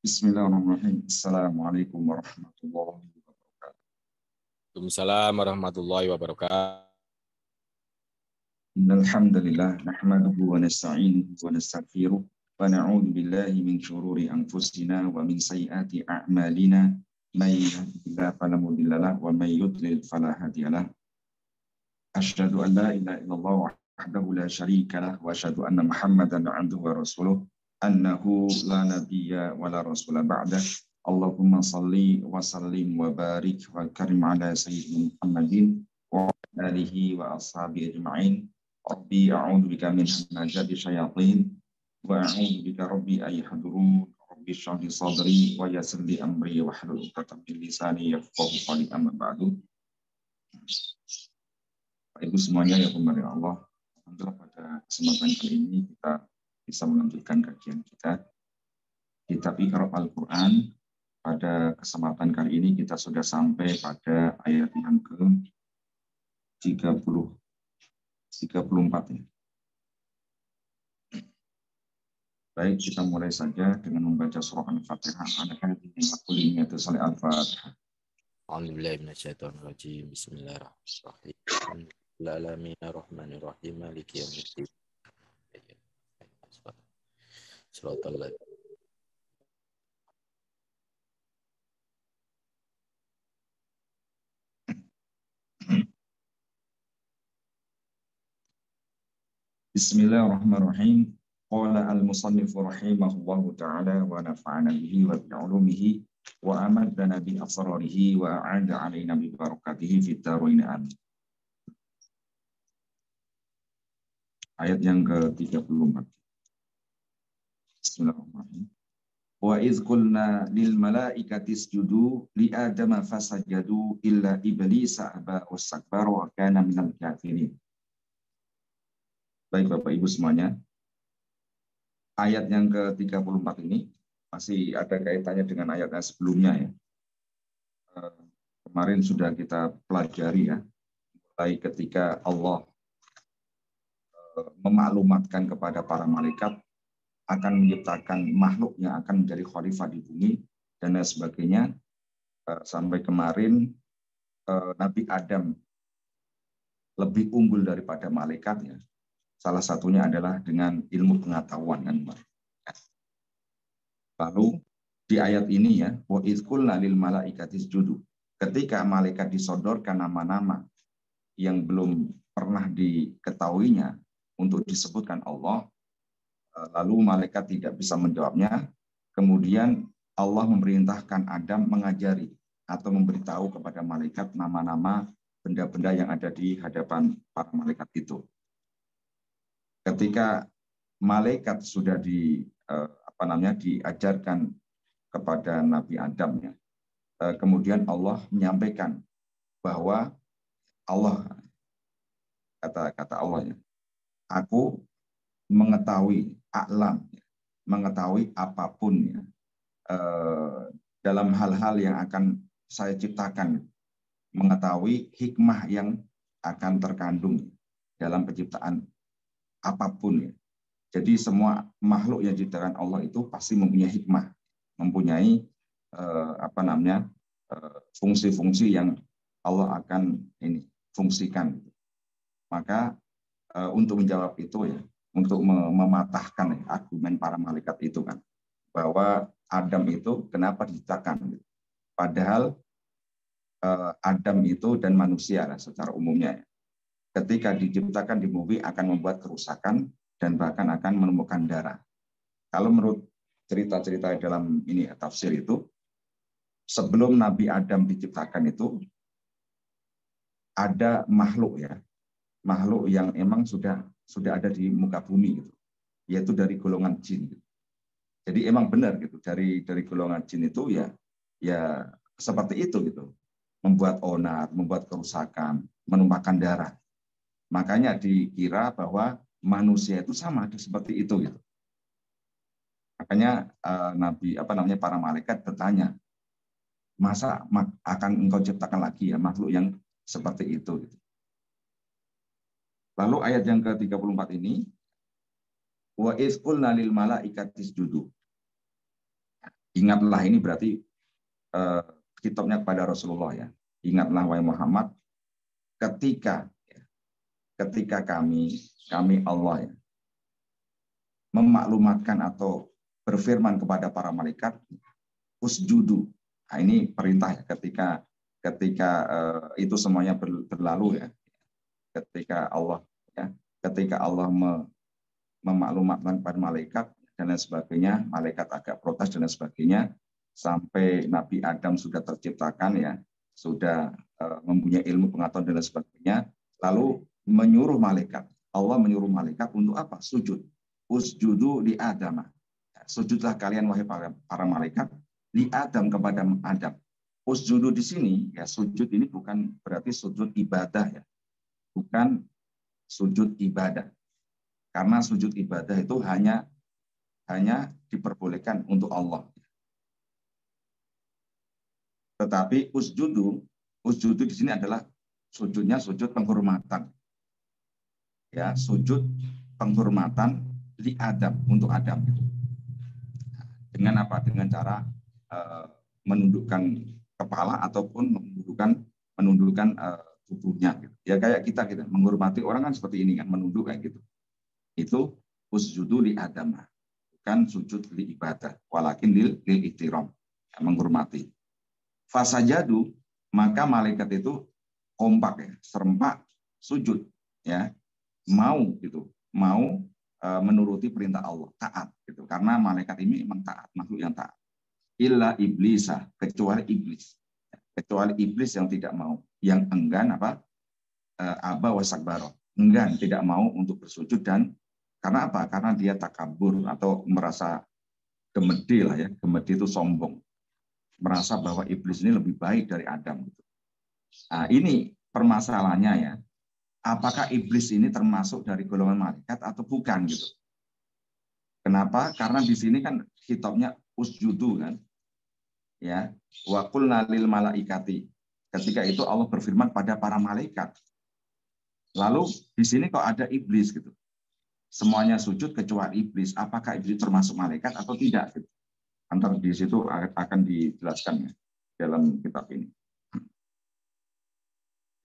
Bismillahirrahmanirrahim. Assalamualaikum warahmatullahi wabarakatuh. Waalaikumsalam warahmatullahi wabarakatuh. Innal hamdalillah nahmaduhu wa nasta'inuhu wa nastaghfiruh wa na'udzu billahi min shururi anfusina wa min sayyiati a'malina may yahdihillahu fala mudilla lahu wa may yudlil fala hadiya lahu. Asyhadu an la ilaha illallah wahdahu la syarika lahu wa asyhadu anna Muhammadan 'abduhu wa rasuluh annahu la nabiyya wa la rasula ba'dah. Allahumma salli wa sallim wa barik wa karim ala sayyidina Muhammadin wa alihi wa ashabihi ajma'in. Rabbi a'udzu bika min hamazati syayatin wa a'udzu bika rabbi ay yahdurun. Rabbi shrah li sadri wa yassir li amri wa hlul 'uqdatam min lisani yafqahu qawli, amma ba'du. Bapak Ibu semuanya ya pemirsa Allah, alhamdulillah pada kesempatan kali ini kita bisa melanjutkan kajian kita kitab Iqra Al-Quran. Pada kesempatan kali ini kita sudah sampai pada ayat yang ke-34 ya. Baik, kita mulai saja dengan membaca surah Al-Fatihah. Al-Fatihah. A'udzubillahi minasyaitonirrajim. Bismillahirrahmanirrahim. Bismillahirrahmanirrahim. Maliki yaumiddin. Shiratal ladzina Bismillahirrahmanirrahim. Qala al-musannifu rahimahullahu ta'ala wa nafa'ana bihi wa bi'ulumihi wa amadana bi asrarihi wa a'ada alaina bi barakatihi fid dharain amin. Ayat yang ke-34. Bismillahirrahmanirrahim. Wa iz qulna lil malaikati isjudu li adama fasajadu illa iblisa aba wastakbara wa kana minal kafirin. Baik Bapak Ibu semuanya, ayat yang ke-34 ini masih ada kaitannya dengan ayat yang sebelumnya ya. Kemarin sudah kita pelajari ya, mulai ketika Allah memaklumatkan kepada para malaikat akan menciptakan makhluk yang akan menjadi khalifah di bumi dan lain sebagainya, sampai kemarin Nabi Adam lebih unggul daripada malaikat ya. Salah satunya adalah dengan ilmu pengetahuan kan. Lalu di ayat ini ya, wa idz qulna lil malaikati isjudu. Ketika malaikat disodorkan nama-nama yang belum pernah diketahuinya untuk disebutkan Allah, lalu malaikat tidak bisa menjawabnya. Kemudian Allah memerintahkan Adam mengajari atau memberitahu kepada malaikat nama-nama benda-benda yang ada di hadapan para malaikat itu. Ketika malaikat sudah diajarkan kepada Nabi Adam ya, kemudian Allah menyampaikan bahwa kata Allah ya, aku mengetahui mengetahui apapun ya, dalam hal-hal yang akan saya ciptakan, mengetahui hikmah yang akan terkandung dalam penciptaan apapun ya. Jadi semua makhluk yang diciptakan Allah itu pasti mempunyai hikmah, mempunyai fungsi-fungsi yang Allah akan fungsikan. Maka untuk menjawab itu ya, untuk mematahkan argumen para malaikat itu kan, bahwa Adam itu kenapa diciptakan? Padahal Adam itu dan manusia lah secara umumnya ya, ketika diciptakan di bumi akan membuat kerusakan dan bahkan akan menemukan darah. Kalau menurut cerita-cerita dalam tafsir itu, sebelum Nabi Adam diciptakan itu ada makhluk yang emang sudah ada di muka bumi gitu, yaitu dari golongan jin. Jadi emang benar gitu, dari golongan jin itu ya seperti itu gitu, membuat onar, membuat kerusakan, menumpahkan darah. Makanya dikira bahwa manusia itu sama seperti itu gitu. Makanya para malaikat bertanya, masa akan engkau ciptakan lagi ya makhluk yang seperti itu gitu. Lalu ayat yang ke-34 ini, wa iz qulna lil malaikati isjudu. Ingatlah ini berarti kitabnya kepada Rasulullah ya. Ingatlah wahai Muhammad ketika kami Allah ya, memaklumatkan atau berfirman kepada para malaikat usjudu. Nah, ini perintah ya, ketika itu semuanya berlalu ya. Ketika Allah memaklumatkan kepada malaikat dan lain sebagainya, malaikat agak protes dan lain sebagainya, sampai Nabi Adam sudah terciptakan ya, sudah mempunyai ilmu pengetahuan dan lain sebagainya, lalu Allah menyuruh malaikat untuk apa? Sujud. Usjudu li Adam. Sujudlah kalian wahai para malaikat li Adam, kepada Adam. Usjudu di sini ya, sujud ini bukan berarti sujud ibadah ya. Bukan sujud ibadah. Karena sujud ibadah itu hanya diperbolehkan untuk Allah. Tetapi usjudu di sini adalah sujudnya sujud penghormatan. Ya, sujud penghormatan li Adam, untuk Adam. Dengan apa? Dengan cara menundukkan kepala ataupun menundukkan tubuhnya. Gitu. Ya kayak kita menghormati orang kan seperti ini kan, menunduk kayak gitu. Itu usjudu li Adam, bukan sujud li ibadah, walakin lil ihtiram, menghormati. Fasajadu, maka malaikat itu kompak ya, serempak sujud ya, mau menuruti perintah Allah, taat gitu. Karena malaikat ini memang taat, makhluk yang taat. Illa iblisa, kecuali iblis yang tidak mau, yang enggan aba wasakbaro, enggan, tidak mau untuk bersujud. Dan karena apa? Karena dia takabur atau merasa gemedi lah ya. Gemedi itu sombong. Merasa bahwa iblis ini lebih baik dari Adam. Nah, ini permasalahannya ya. Apakah iblis ini termasuk dari golongan malaikat atau bukan gitu? Kenapa? Karena di sini kan khitabnya usjudu kan. Ya, wa qulna lil malaikati. Ketika itu Allah berfirman pada para malaikat. Lalu di sini kok ada iblis gitu. Semuanya sujud kecuali iblis. Apakah iblis termasuk malaikat atau tidak? Gitu. Antara di situ akan dijelaskan ya, dalam kitab ini.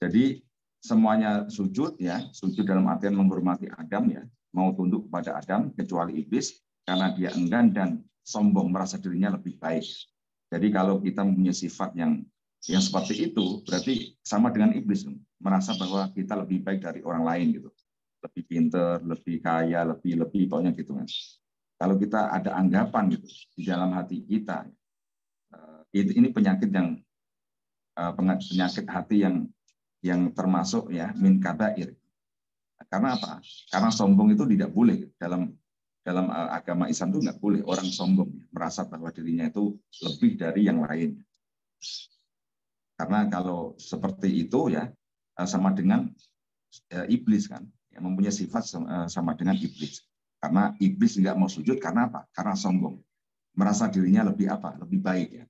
Jadi semuanya sujud ya, sujud dalam artian menghormati Adam ya, mau tunduk kepada Adam kecuali iblis karena dia enggan dan sombong, merasa dirinya lebih baik. Jadi kalau kita mempunyai sifat yang seperti itu, berarti sama dengan iblis, merasa bahwa kita lebih baik dari orang lain gitu. Lebih pintar, lebih kaya, lebih pokoknya gitu kan. Kalau kita ada anggapan gitu di dalam hati kita, ini penyakit hati yang termasuk ya min kabair. Karena apa? Karena sombong itu tidak boleh dalam agama Islam itu nggak boleh orang sombong merasa bahwa dirinya itu lebih dari yang lain. Karena kalau seperti itu ya sama dengan iblis kan. Yang mempunyai sifat sama dengan iblis. Karena iblis nggak mau sujud karena apa? Karena sombong. Merasa dirinya lebih baik ya.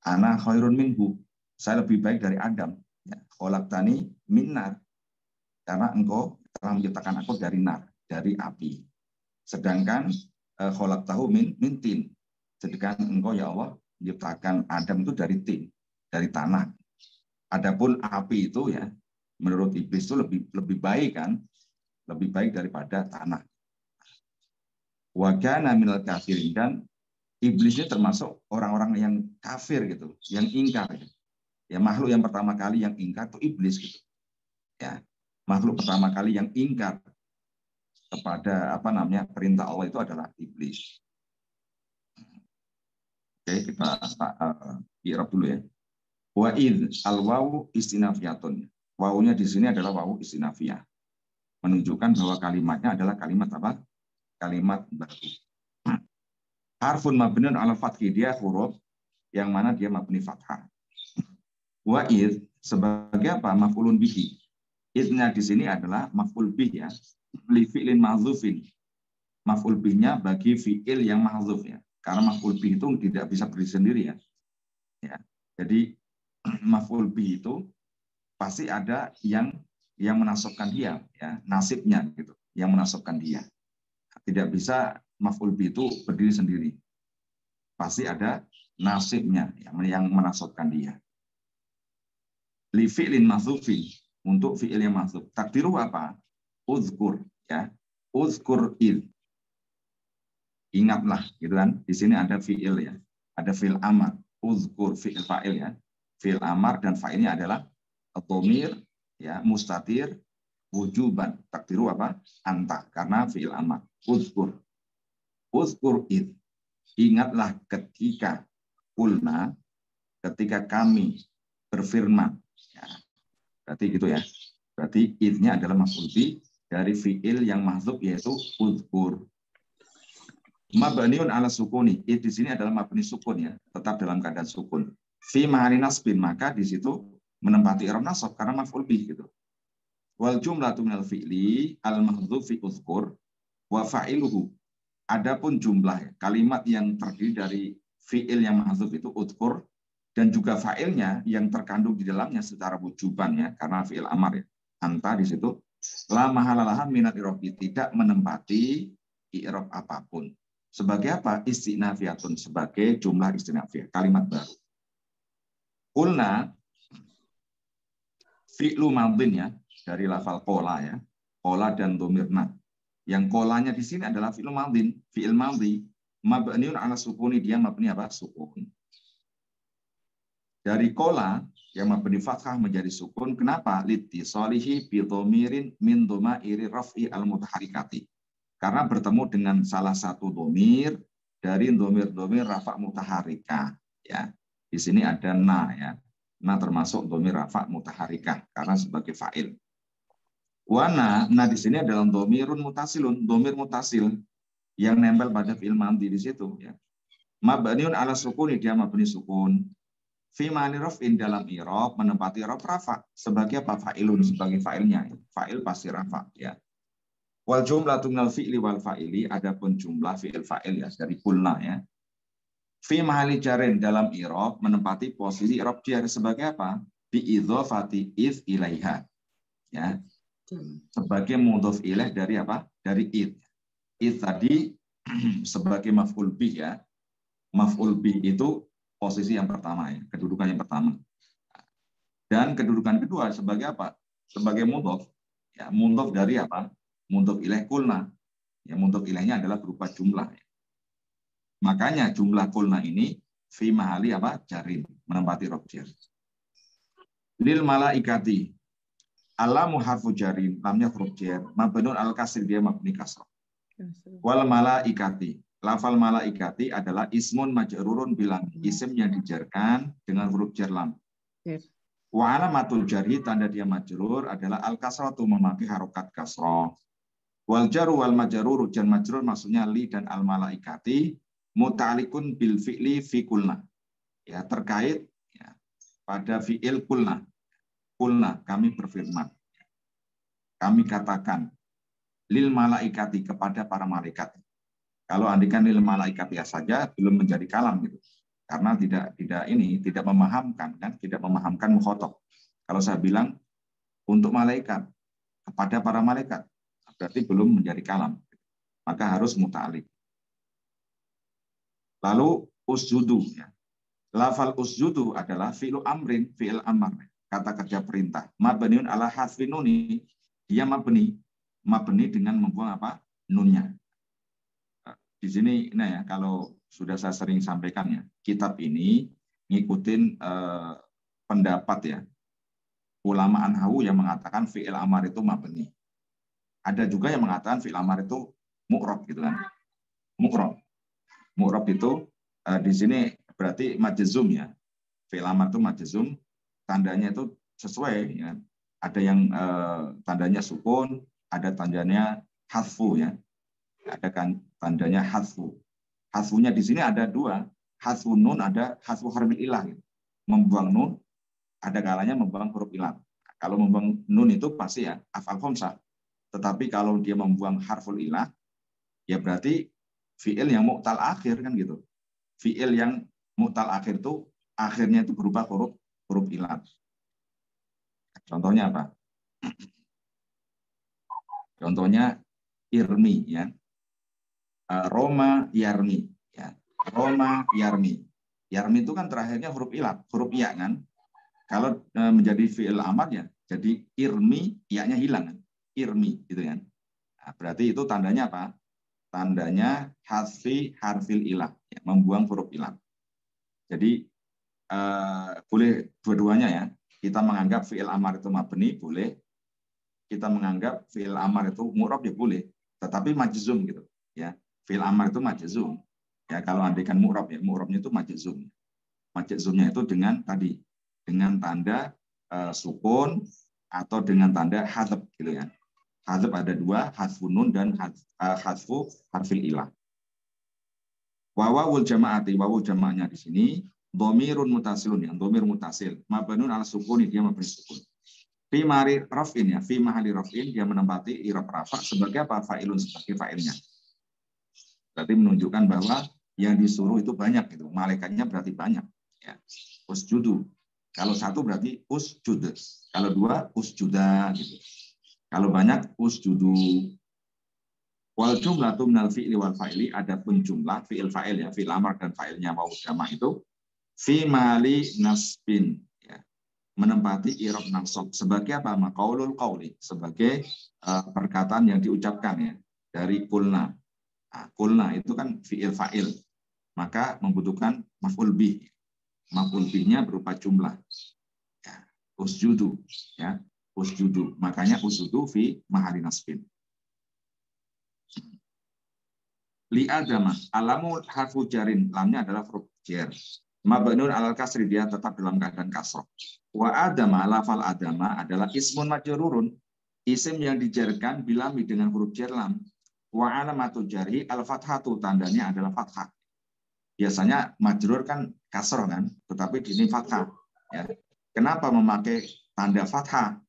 Ana khairun minhu. Saya lebih baik dari Adam. Ya. Khalaqtani min nar. Karena engkau telah menciptakan aku dari nar, dari api. Sedangkan khalaqtahu min tin. Sedangkan engkau ya Allah menciptakan Adam itu dari tin, dari tanah. Adapun api itu ya menurut iblis itu lebih baik kan? Lebih baik daripada tanah. Wa kana minal kafirin, dan iblisnya termasuk orang-orang yang kafir gitu, yang ingkar. Gitu. Ya makhluk yang pertama kali yang ingkar itu iblis gitu. Ya, makhluk pertama kali yang ingkar kepada perintah Allah itu adalah iblis. Oke, kita i'rab dulu ya. Wa id al-wawu istinafiyatun. Wawunya di sini adalah wawu istinafiyah. Menunjukkan bahwa kalimatnya adalah kalimat apa? Kalimat baru. Harfun mabniun ala fathhi, dia huruf yang mana dia mabni fathah. Wa id sebagai apa? Maf'ulun bihi. Idnya di sini adalah maf'ul bih ya. Li fi'lin mahdzufin. Maf'ul bihnya bagi fi'il yang mahdzuf ya. Karena maf'ul bih itu tidak bisa berdiri sendiri ya. Ya. Jadi maf'ul bih itu pasti ada yang menasabkan dia ya, nasibnya gitu, yang menasabkan dia. Tidak bisa maf'ul bih itu berdiri sendiri. pasti ada nasibnya yang menasabkan dia. Li fi'lin mahdzufin, untuk fi'il yang mahdzuf. Takdiru apa? Uzkur, ya. Uzkur id. Ingatlah, gitu kan. Di sini ada fi'il ya. Ada fi'il amar. Uzkur fi'il fa'il ya. Fi'il amar dan fa'ilnya adalah dhamir ya, mustatir wujuban. Takdiru apa? Anta, karena fi'il amar. Uzkur. Uzkur id. Ingatlah ketika kulna, ketika kami berfirman. Ya. Berarti gitu ya. Berarti idnya adalah maf'ul bi dari fi'il yang mahdzuf yaitu uzkur. Mabniun ala sukuni. Id di sini adalah mabni sukun ya, tetap dalam keadaan sukun. Fi mahalli nasbin, maka di situ menempati i'rab nasab karena maf'ul bi gitu. Wal jumlatu minal fi'li al mahdzuf fi uzkur wa fa'iluhu. Adapun jumlah kalimat yang terdiri dari fi'il yang mahdzuf itu uzkur dan juga fa'ilnya yang terkandung di dalamnya secara wujuban ya, karena fi'il amar ya. Anta di situ la mahalalah minat i'rabi, tidak menempati i'rab apapun. Sebagai apa? Istinafiyatun, sebagai jumlah istinafiyah, kalimat baru. Qulna fi'lu madhin ya, dari lafal qola ya. Qola dan domirna. Yang kolanya di sini adalah fi'il madhin, fi'il madhi, mabniun ala sukuni, dia mabni apa? Sukun. Dari kola yang mabni fathah menjadi sukun. Kenapa? Litisalihi bi dhamirin min dhamairi raf'i al-mutaharikati. Karena bertemu dengan salah satu dhamir dari dhamir-dhamir rafa' mutaharikah ya. Di sini ada na ya. Na termasuk dhamir rafa' mutaharikah karena sebagai fa'il. Wana, nah di sini adalah dhamirun mutasilun, dhamir mutasil yang nempel pada fi'il madhi di situ ya. Mabniun ala sukuni, dia mabni sukun. Fi ma'ani raf'in, dalam i'rab menempati i'rab rafa sebagai apa? Fa'ilun, sebagai fa'ilnya. Fa'il pasti rafa ya. Wal jumlatu minal fi'li wal fa'ili, adapun jumlah fi'il fa'il ya dari kulna ya. Fi mahalli jarin, dalam i'rab menempati posisi i'rab jar sebagai apa? Bi idzafati iz ilaiha. Ya. Sebagai mudhof ilaih dari apa? Dari id. Id tadi sebagai maf'ul bih ya. Maf'ul bih itu posisi yang pertama ya, kedudukan yang pertama. Dan kedudukan kedua sebagai apa? Sebagai mudhof. Ya, mudhof dari apa? Mudhof ilaih kulna. Ya, mudhof ilaihnya adalah berupa jumlah. Ya. Makanya jumlah kulna ini fi mahali apa? Jarin, menempati rob jar. Lil malaikati. Alamu harfu jarin, lamnya huruf jar, mabnun al kasr, dia mabni kasrah. Wal malaikati. Lafal malaikati adalah ismun majrurun bilang, isim yang dijarkan dengan huruf jar lam. Wa alamatul jarhi, tanda dia majrur adalah al kasratu, memakai harokat kasrah. Wal jaru wal majrur, jar majrur maksudnya li dan al malaikati muta'alikun bil fi'li fi kulna. Ya, terkait ya, pada fi'il kulna. Kulna, kami berfirman. Kami katakan lil malaikati, kepada para malaikat. Kalau andikan lil malaikati saja belum menjadi kalam gitu. Karena tidak memahamkan kan, tidak memahamkan mukhatab. Kalau saya bilang untuk malaikat, kepada para malaikat, berarti belum menjadi kalam. Maka harus muta'alik. Lalu usjudu ya. Lafal usjudu adalah fi'lu amrin, fi'il amar, kata kerja perintah. Mabniun ala hasfi nuni, dia mabni dengan membuang apa? Nunnya. Di sini nah ya, kalau sudah saya sering sampaikan ya, kitab ini ngikutin pendapat ya ulama anhawu yang mengatakan fi'il amar itu mabni. Ada juga yang mengatakan fi'il amar itu mu'rab gitu kan. Mu'rab itu di sini berarti majzum ya. Fi'il amar itu majzum, tandanya itu sesuai ya. Ada yang tandanya sukun, ada tandanya hadfu ya. Ada kan tandanya hadfu. Hadfunya di sini ada dua, hadfu nun, ada hadfu harfil ilah gitu. Membuang nun, ada kalanya membuang huruf ilah. Kalau membuang nun itu pasti ya af'al khamsah. Tetapi kalau dia membuang harful ilah, ya berarti fi'il yang mu'tal akhir kan gitu. Fi'il yang mu'tal akhir itu akhirnya itu berupa huruf ilah. Contohnya apa? Contohnya irmi ya. Roma yarmi ya. Roma yarmi. Yarmi itu kan terakhirnya huruf ilat, huruf iya kan. Kalau menjadi fi'il amar ya, jadi irmi, iya-nya hilang kan. Irmi gitu kan. Nah, berarti itu tandanya apa? Tandanya hasfi harfil ilah, ya, membuang huruf ilah. Jadi boleh dua-duanya ya. Kita menganggap fi'il amar itu mabni, boleh. Kita menganggap fi'il amar itu mu'rab ya boleh. Tetapi majzum gitu. Ya, fi'il amar itu majzum. Ya, kalau andaikan mu'rab ya, mu'rabnya itu majzum. Majzumnya itu dengan tadi, dengan tanda sukun atau dengan tanda hadzf gitu ya. Hadzf ada dua, hadzfun nun dan hadzfu harfil ilah. Wawul jama'ati, wawul jama'nya di sini dhamirun mutasilun ya, dhamir mutasil. Mabnun ala sukuni, dia mabni sukun. Fi mari raf'in ya, fi mahali raf'in, dia menempati i'rab rafa sebagai apa? Fa'ilun, sebagai fa'ilnya. Berarti menunjukkan bahwa yang disuruh itu banyak gitu. Malaikatnya berarti banyak ya. Usjudu. Kalau satu berarti usjud. Kalau dua usjuda gitu. Kalau banyak usjudu. Wal jumlatu minal fi'li wal fa'ili, adapun jumlah fi'il fa'il ya, fi'il amar dan fa'ilnya wau jama' itu fi mali nasbin ya, menempati i'rab nasab sebagai apa? Maqaulul qauli, sebagai perkataan yang diucapkan ya, dari kulna. Nah, kulna itu kan fi'il fa'il, maka membutuhkan maf'ul bih. Maf'ul bihnya berupa jumlah. Ya, usjudu ya, usjudu. Makanya usjudu fi mahali nasbin. Li adama, alamu harfu jarin, lamnya adalah huruf jar. Mabnun alal kasri, dia tetap dalam keadaan kasroh. Wa adama, lafal adama adalah ismun majrurun, isim yang dijarkan bilami dengan huruf jar lam. Wa alamatu jarhi al fathatu, tandanya adalah fathah. Biasanya majrur kan kasroh kan, tetapi di sini fathah. Ya. Kenapa memakai tanda fathah?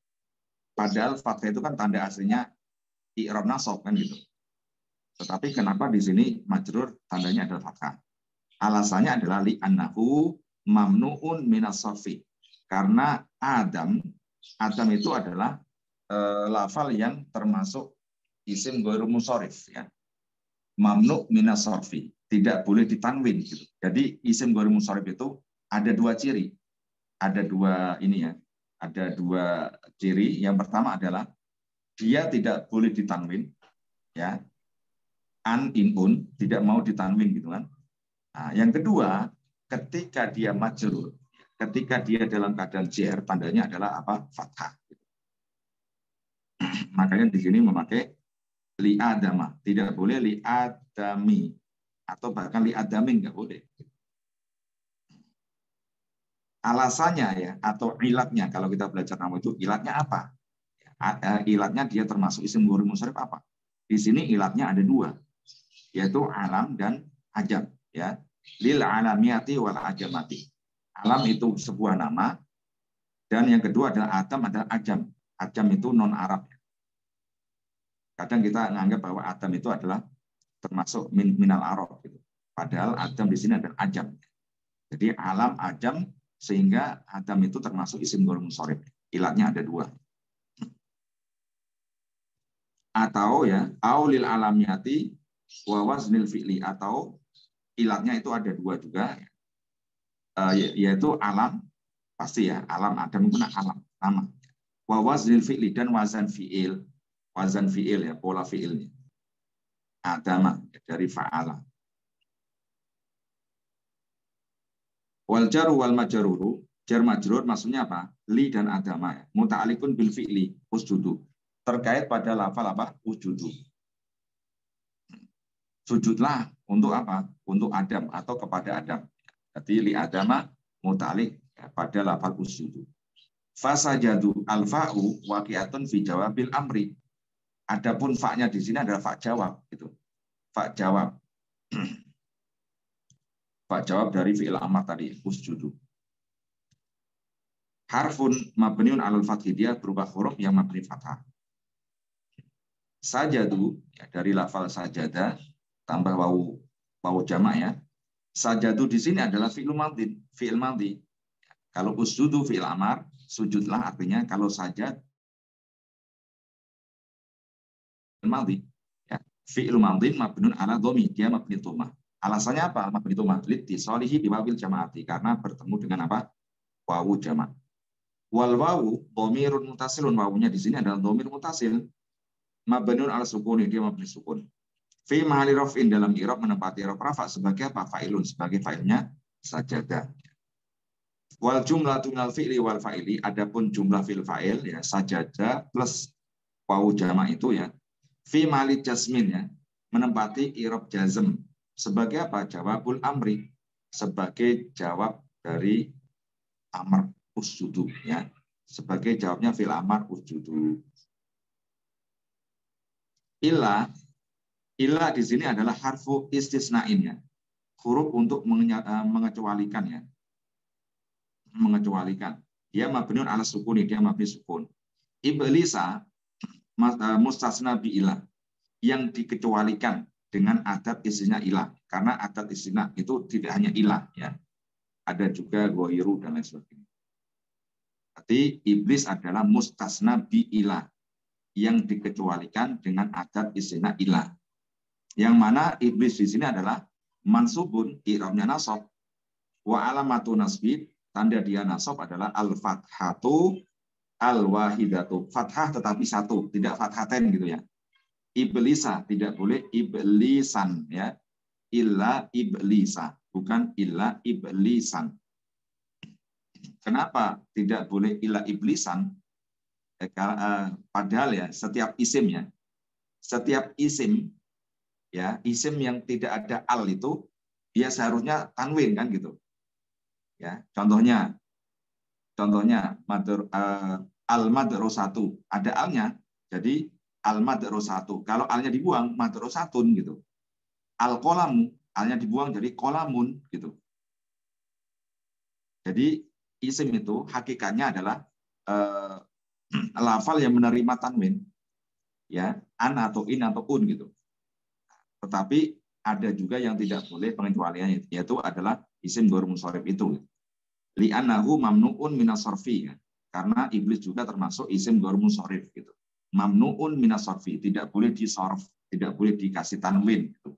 Padahal fathah itu kan tanda aslinya i'rab nasab kan gitu. Tetapi kenapa di sini majrur tandanya adalah fathah? Alasannya adalah li'annahu mamnu'un minas sarfi. Karena Adam itu adalah lafal yang termasuk isim ghairu musharif ya. Mamnu' minas sarfi, tidak boleh ditanwin gitu. Jadi isim ghairu musharif itu ada dua ciri. Ada dua ini ya. Ada dua ciri. Yang pertama adalah dia tidak boleh ditanwin ya. An, in, un, tidak mau ditanwin gitu kan. Nah, yang kedua, ketika dia majrur, ketika dia dalam keadaan jar, tandanya adalah apa? Fathah. Makanya di sini memakai li adama, tidak boleh li adami, atau bahkan li adamin nggak boleh. Alasannya ya, atau ilatnya, kalau kita belajar nama itu, ilatnya apa? Ilatnya dia termasuk isim ghairu munsharif apa? Di sini ilatnya ada dua, yaitu alam dan ajam ya. Lil alamiyati wal ajamati. Alam itu sebuah nama, dan yang kedua adalah adam adalah ajam. Ajam itu non Arab. Kadang kita menganggap bahwa adam itu adalah termasuk minal Arab gitu. Padahal adam di sini adalah ajam. Jadi alam ajam, sehingga adam itu termasuk isim ghairu munsharif. Ilatnya ada dua. Atau ya, aulil alamiyati wa waznil fi'li, atau ilatnya itu ada dua juga, yaitu alam, pasti ya, alam adam itu alam, nama. Wa waznil fi'li, dan wazan fi'il ya, pola fi'ilnya. Adama, dari fa'ala. Wal jaru wal majruru, jar majrur maksudnya apa? Li dan adama ya. Muta'alliqun bil fi'li, usjudu. Terkait pada lafal apa? Usjudu. Sujudlah untuk apa? Untuk Adam atau kepada Adam. Jadi li adama muta'alliq ya, pada lafal usjudu. Fasajadu al-fa'u waqi'atun fi jawabil amri. Adapun fa-nya di sini adalah fa jawab gitu. Fa jawab. Fa jawab dari fi'il amar tadi, usjudu. Harfun mabniun alal fathi, dia berubah huruf yang mabni fathah. Sajadu ya, dari lafal sajada tambah wawu jamak ya. Sajadu di sini adalah fi'il madhi, fi'il madhi. Kalau usjudu fi'il amar, sujudlah artinya. Kalau sajad fi'il madhi ya. Fi'il madhi mabniun ala dhammi, dia mabni dhammah. Alasannya apa? Itu mahlid disolihi biwawil jamaati, karena bertemu dengan apa? Wawu jama'. Wal wawu dhamirun mutasilun, wawunya di sini adalah dhamir mutasil. Mabniun ala sukuni, dia mabni sukun. Fi mahali raf'in, dalam i'rab menempati i'rab rafa sebagai apa? Fa'ilun, sebagai fa'ilnya sajada. Wal jumlatu minal fi'li wal fa'ili, adapun jumlah fil fa'il ya sajada plus wawu jama' itu ya. Fi mahali jasmin ya, menempati i'rab jazm sebagai apa? Jawabul amri, sebagai jawab dari amr usjudu ya. Sebagai jawabnya fil amar usjudu. Illa di sini adalah harfu istisnain ya. Huruf untuk mengecualikan ya. Mengecualikan. Dia mabniun ala sukuni, dia mabni sukun. Iblisa mustasna bi ilah, yang dikecualikan dengan adat istinya ilah, karena adat istinya itu tidak hanya ilah ya. Ada juga goiru dan lain sebagainya. Berarti iblis adalah mustasna bi ilah, yang dikecualikan dengan adat istilah ilah. Yang mana iblis di sini adalah mansubun, i'rabnya nasab. Wa alamatu nasbi, tanda dia nasab adalah al-fathatu al-wahidatu. Fathah tetapi satu, tidak fathaten gitu ya. Iblisa, tidak boleh iblisan ya. Illa iblisa, bukan illa iblisan. Kenapa tidak boleh illa iblisan? Padahal ya setiap isim ya, isim yang tidak ada al itu dia seharusnya tanwin kan gitu ya. Contohnya al madrasatu, ada alnya jadi al madrasatu. Kalau alnya dibuang madrasatun gitu. Al qalamu, alnya dibuang jadi qalamun gitu. Jadi isim itu hakikatnya adalah lafal yang menerima tanwin ya, an atau in atau un gitu. Tetapi ada juga yang tidak boleh pengecualiannya, yaitu adalah isim ghair munsharif itu. Li'annahu mamnu'un minas sarfi ya. Karena iblis juga termasuk isim ghair munsharif gitu. Mamnu'un minas sarfi, tidak boleh disarf, tidak boleh dikasih tanwin gitu.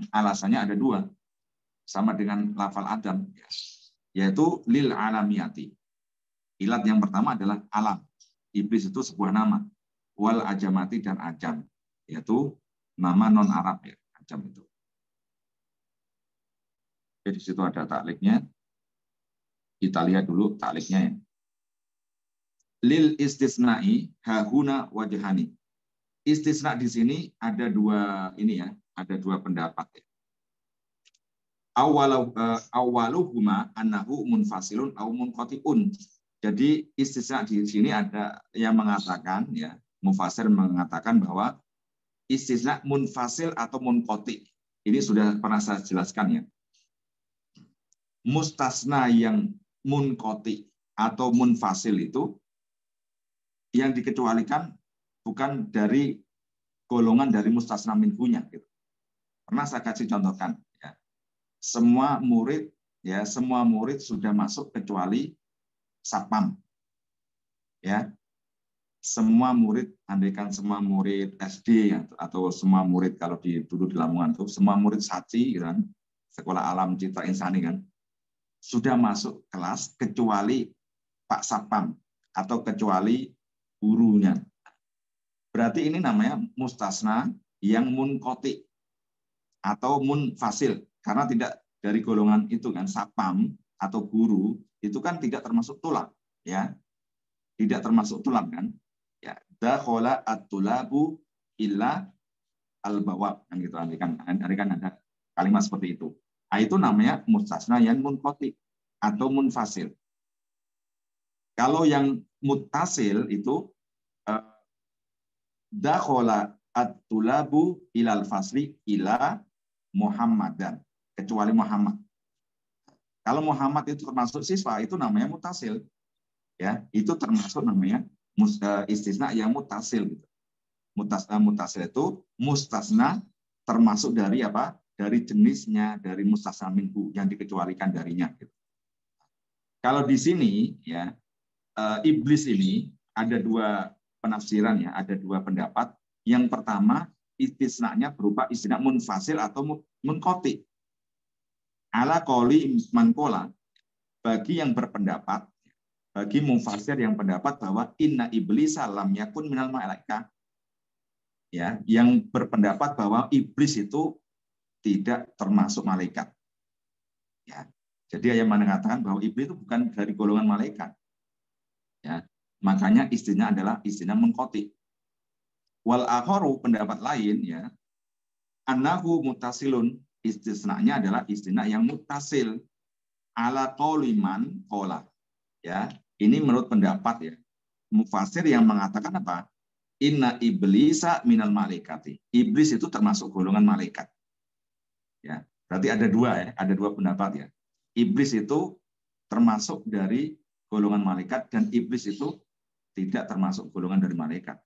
Alasannya ada dua. Sama dengan lafal Adam ya, yaitu lil alamiyati. Ilat yang pertama adalah alam. Iblis itu sebuah nama. Wal ajamati, dan ajam, yaitu nama non Arab ya, ajam itu. Oke, di situ ada takliknya. Kita lihat dulu takliknya ya. Lil istisna'i hahuna wajhani. Istisna di sini ada dua ini ya, ada dua pendapat ya. Awaluhuma annahu munfasilun au munqati'un. Jadi istisna di sini ada yang mengatakan ya, mufasir mengatakan bahwa istisna munfasil atau munqati. Ini sudah pernah saya jelaskan ya. Mustasna yang munqati atau munfasil itu yang dikecualikan bukan dari golongan dari mustasna minhunya gitu. Pernah saya kasih contohkan ya. Semua murid sudah masuk kecuali Satpam. Ya. Semua murid, andaikan semua murid SD atau semua murid kalau dulu di Lamongan itu semua murid SACI gitu kan, Sekolah Alam Citra Insani kan, sudah masuk kelas kecuali Pak Satpam atau kecuali gurunya. Berarti ini namanya mustasna yang munqati atau munfasil, karena tidak dari golongan itu kan. Satpam atau guru itu kan tidak termasuk tulab ya, tidak termasuk tulab kan ya. Dakhala at-tulabu illa al-bawab kan gitu, kan ada kalimat seperti itu. Nah, itu namanya mustasna yang munqati atau munfasil. Kalau yang muttasil itu dakhala at-tulabu ilal fasli ila Muhammadan, kecuali Muhammad. Kalau Muhammad itu termasuk siswa, itu namanya mutasil. Ya, itu termasuk namanya istisna yang mutasil gitu. Mutasil itu mustasna termasuk dari apa? Dari jenisnya, dari mustasna minhu yang dikecualikan darinya gitu. Kalau di sini ya, iblis ini ada dua penafsiran ya, ada dua pendapat. Yang pertama, istisnanya berupa istisna munfasil atau munqati. Ala qauli man qala, bagi yang berpendapat, bagi mufasir yang pendapat bahwa inna iblisa lam yakun minal malaika, ya, yang berpendapat bahwa iblis itu tidak termasuk malaikat. Ya. Jadi yang mengatakan bahwa iblis itu bukan dari golongan malaikat. Ya. Makanya istilah adalah istilah mengkoti. Wal akharu, pendapat lain, ya, annahu mutasilun, istisnanya adalah istilah yang mutasil ala qauliman qala. Ya, ini menurut pendapat, ya, mufasir yang mengatakan apa? Inna iblisa minal malaikati. Iblis itu termasuk golongan malaikat. Ya, berarti ada dua pendapat, ya. Iblis itu termasuk dari golongan malaikat dan iblis itu tidak termasuk golongan dari malaikat.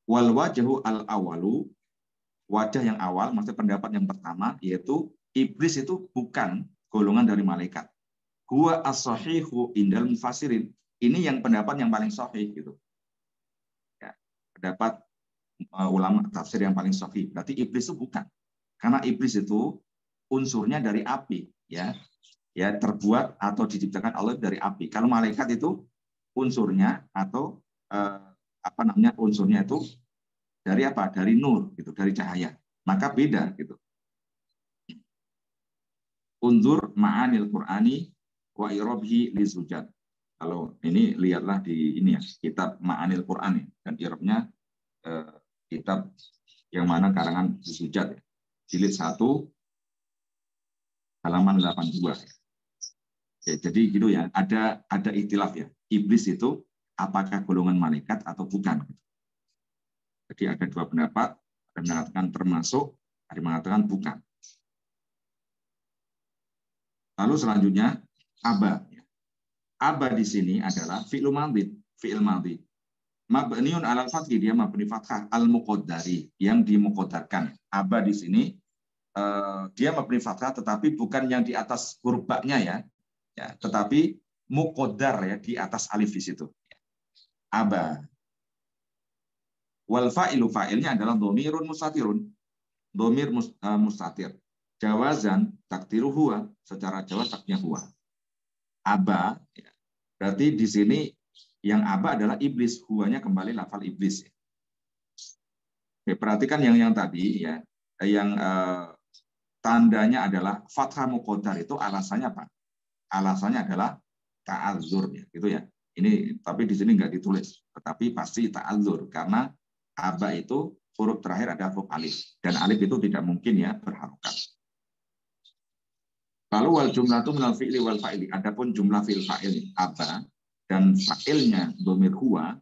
Wal wajhu al awalu, wajah yang awal, maksudnya pendapat yang pertama, yaitu iblis itu bukan golongan dari malaikat. Huwa as-sahihu indal mufassirin. Ini yang pendapat yang paling sahih gitu. Ya, pendapat ulama tafsir yang paling sahih. Berarti iblis itu bukan. Karena iblis itu unsurnya dari api, ya. Ya, terbuat atau diciptakan Allah dari api. Kalau malaikat itu unsurnya atau unsurnya itu dari apa? Dari nur gitu, dari cahaya. Maka beda gitu. Unzur ma'anil Qur'ani wa irabhi li zujad. Kalau ini lihatlah di ini, ya, kitab Ma'anil Qur'ani, dan irabnya kitab yang mana karangan Zujad, ya. Jilid 1 halaman 82. Ya, jadi gitu, ya. Ada ikhtilaf, ya. Iblis itu apakah golongan malaikat atau bukan? Jadi ada dua pendapat, ada yang mengatakan termasuk, ada yang mengatakan bukan. Lalu selanjutnya aba. Aba di sini adalah fi'il madhi. Mabniun alal fathhi, dia mabni fathah al-muqaddari, yang dimuqaddarkan. Aba di sini dia mabni fathah tetapi bukan yang di atas huruf ba-nya, ya. Ya, tetapi muqaddar, ya, di atas alif di situ. Aba. Wal fa'ilu, fa'ilnya adalah dhamirun mustatirun. Dhamir mustatir. Jawazan takdiru huwa, secara jawaz takdirnya huwa. Aba, ya. Berarti di sini yang aba adalah iblis, huwanya kembali lafal iblis. Oke, perhatikan yang tadi, ya, yang tandanya adalah fathah muqaddar, itu alasannya apa? Alasannya adalah ta'adzur, ya, gitu, ya. Ini tapi di sini nggak ditulis, tetapi pasti ta'adzur karena aba itu huruf terakhir ada huruf alif, dan alif itu tidak mungkin, ya, berharokat. Lalu wal jumlatu minal fi'li wal fa'ili, adapun jumlah fi'il fa'il aba dan fa'ilnya dhamir huwa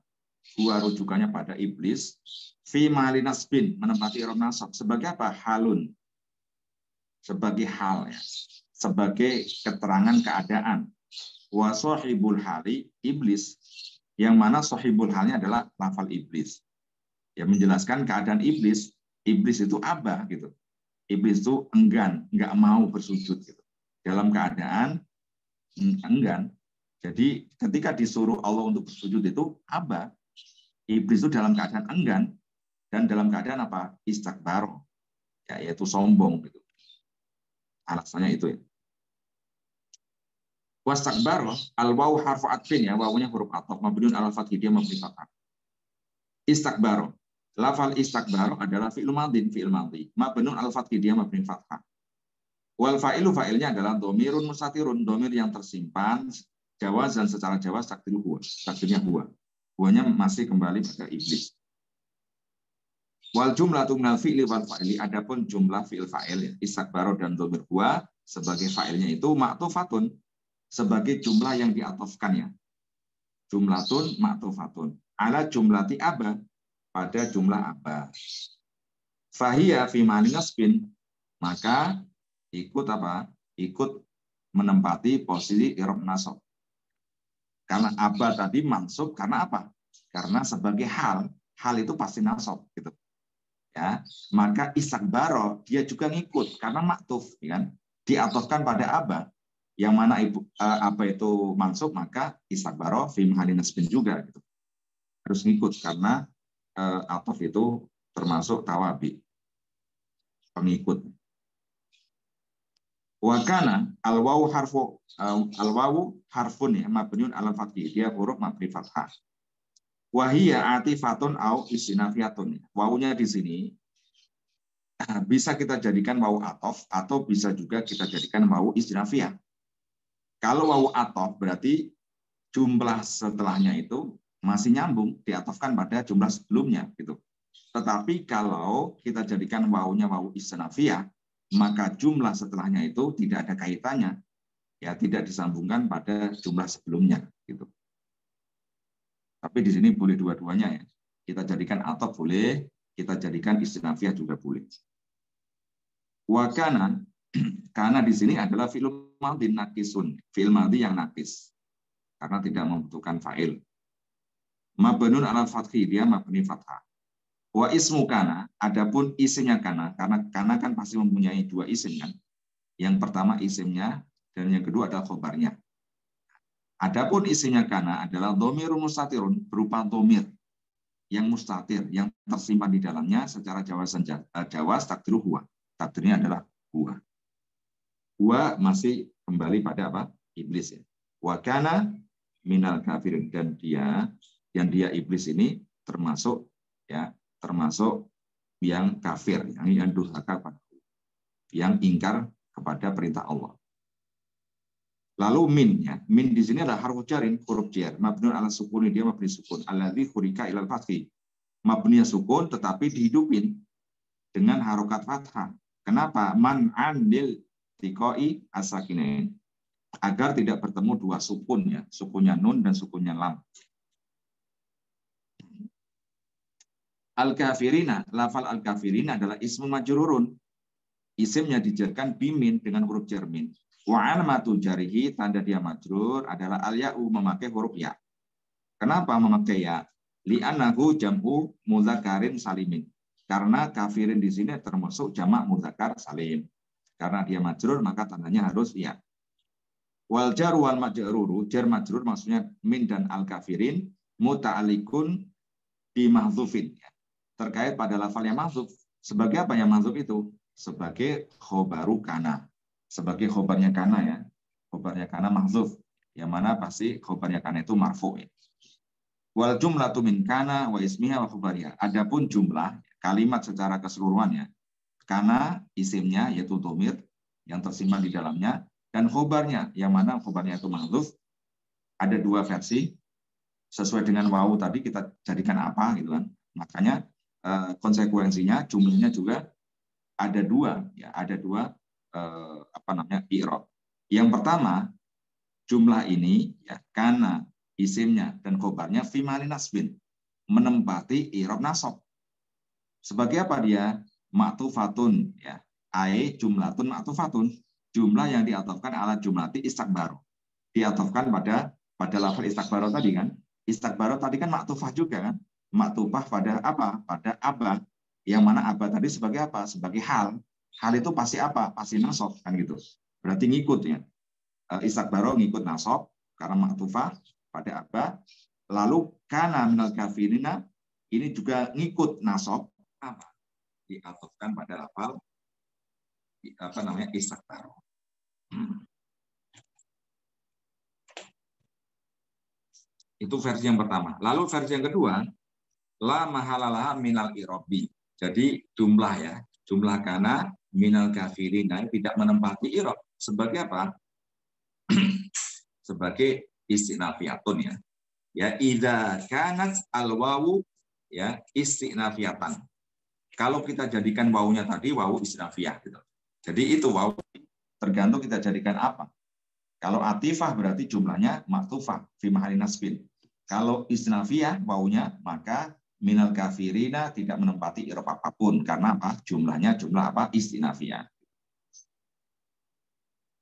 rujukannya pada iblis, fi mali nasbin, menempati i'rab nasab sebagai apa? Halun, sebagai hal, ya, sebagai keterangan keadaan. Wa sahibul hali iblis, yang mana sahibul halnya adalah lafal iblis. Ya, menjelaskan keadaan iblis. Iblis itu aba gitu. Iblis itu enggan, enggak mau bersujud gitu. Dalam keadaan enggan. Jadi ketika disuruh Allah untuk bersujud itu aba. Iblis itu dalam keadaan enggan dan dalam keadaan apa? Istakbar, ya, yaitu sombong gitu. Alasannya itu, ya. Wastakbar al-waw harfu atfin, ya, wawunya huruf ataf mabniun alal fathhi, dia mabni fathah. Istakbar, lafal istakbar adalah fi'il madhi mabniun alal fathhi, dia mabni fathah. Wal fa'ilu, fa'ilnya adalah dhamirun mustatirun, dhamir yang tersimpan jawazan, secara jawaz takdirnya huwa. Huwanya masih kembali pada iblis. Wal jumlatu minal fi'li wal fa'ili, adapun jumlah fi'il fa'il, istakbar dan dhamir huwa sebagai fa'ilnya itu ma'tufatun, sebagai jumlah yang diatofkan, ya. Jumlatun ma'tufatun ala jumlati aba, pada jumlah aba. Fahiyya fi ma'ni nasbin, maka ikut apa? Ikut menempati posisi i'rab nasab. Karena aba tadi mansub karena apa? Karena sebagai hal itu pasti nasab gitu. Ya, maka istakbaro dia juga ngikut karena maktuf, ya kan? Diatofkan pada aba. Yang mana apa itu mansub, maka istakbaro fi mahalli nasbin juga gitu. Harus ngikut karena atof itu termasuk tawabi, pengikut. Wa kana al-wawu harfun ya mabniun ala fathih. Dia huruf mabni fathah. Wa hiya atifatun au istinafiyatun. Wawunya di sini bisa kita jadikan wawu atof atau bisa juga kita jadikan wawu istinafiyah. Kalau wawu atof berarti jumlah setelahnya itu masih nyambung, diatofkan pada jumlah sebelumnya gitu. Tetapi kalau kita jadikan wawunya wawu istinafiyah, maka jumlah setelahnya itu tidak ada kaitannya, ya tidak disambungkan pada jumlah sebelumnya gitu. Tapi di sini boleh dua-duanya ya. Kita jadikan atof boleh, kita jadikan istinafiyah juga boleh. Wa kana, karena di sini adalah fi'il madhi naqisun, fi'il madhi yang naqis karena tidak membutuhkan fa'il. Mabnun ala fathi, dia mabni fathah. Wa ismu kana, adapun isimnya kana, karena kana kan pasti mempunyai dua isim kan. Yang pertama isimnya dan yang kedua adalah khobarnya. Adapun isimnya kana adalah dhamirun mustatirun, berupa dhamir yang mustatir, yang tersimpan di dalamnya secara jawaz takdiru huwa. Takdirnya adalah huwa. Huwa masih kembali pada apa? Iblis ya. Wa kana minal kafirin, dan dia iblis ini termasuk ya, termasuk yang kafir, yang durhaka pada Allah, yang ingkar kepada perintah Allah. Lalu min ya, min di sini adalah harfu jarin, huruf jar, mabniun ala sukuni, dia mabni sukun, alladzi khurika ilal fathi. Mabninya sukun tetapi dihidupin dengan harokat fathah. Kenapa? Man'an lil tiqai as-sakinain. Agar tidak bertemu dua sukun ya, sukunnya nun dan sukunnya lam. Al-kafirina, lafal al-kafirina adalah ismu majrurun. Isimnya dijarkan bimin dengan huruf jar min. Wa alamatu jarihi, tanda dia majrur adalah al-ya'u, memakai huruf ya. Kenapa memakai ya? Li'annahu jam'u mudzakarin salimin. Karena kafirin di sini termasuk jamak mudzakar salim. Karena dia majrur maka tandanya harus ya. Wal jar wal majruru, jar majrur maksudnya min dan al-kafirin muta'alliqun bi mahdzufin. Terkait pada lafal yang mahdzuf. Sebagai apa yang mahdzuf itu? Sebagai khobaru kana. Sebagai khobarnya kana ya. Khobarnya kana mahdzuf. Yang mana pasti khobarnya kana itu marfu ya. Wal jumlatu min kana wa ismiha wa khobariha. Adapun jumlah kalimat secara keseluruhannya, kana isimnya yaitu dhamir yang tersimpan di dalamnya, dan khobarnya yang mana khobarnya itu mahdzuf. Ada dua versi sesuai dengan wawu tadi kita jadikan apa gitu kan. Makanya konsekuensinya jumlahnya juga ada dua ya, ada dua i'rab. Yang pertama, jumlah ini ya kana isimnya dan khobarnya fi mali nasbin, menempati i'rab nasab. Sebagai apa dia? Ma'tufatun ya. Ai jumlatun ma'tufatun. Jumlah yang diatofkan ala jumlati istakbaru. Diatofkan pada lafal istakbaru tadi kan. Istakbaru tadi kan ma'tufah juga kan. Ma'tufah pada apa? Pada aba. Yang mana aba tadi sebagai apa? Sebagai hal. Hal itu pasti apa? Pasti nasab kan gitu. Berarti ngikut ya. Istakbaru ngikut nasab karena ma'tufah pada aba. Lalu kana minal kafirina ini juga ngikut nasab apa? Diatofkan pada lafal istakbaru. Itu versi yang pertama. Lalu versi yang kedua, la mahalalaha minal irobi. Jadi jumlah ya, jumlah kana minal kafirin tidak menempati irob. Sebagai apa? Sebagai istinafiyatun ya. Ya idza kanat al-wawu ya istinafiyatan. Kalau kita jadikan wawunya tadi wawu istinafiyah gitu. Jadi itu wawu tergantung kita jadikan apa. Kalau atifah berarti jumlahnya maktufah fi mahalli nasbin. Kalau istinafiyah wawunya maka minal kafirina tidak menempati i'rab apapun karena apa? Jumlahnya jumlah apa? Istinafiyah.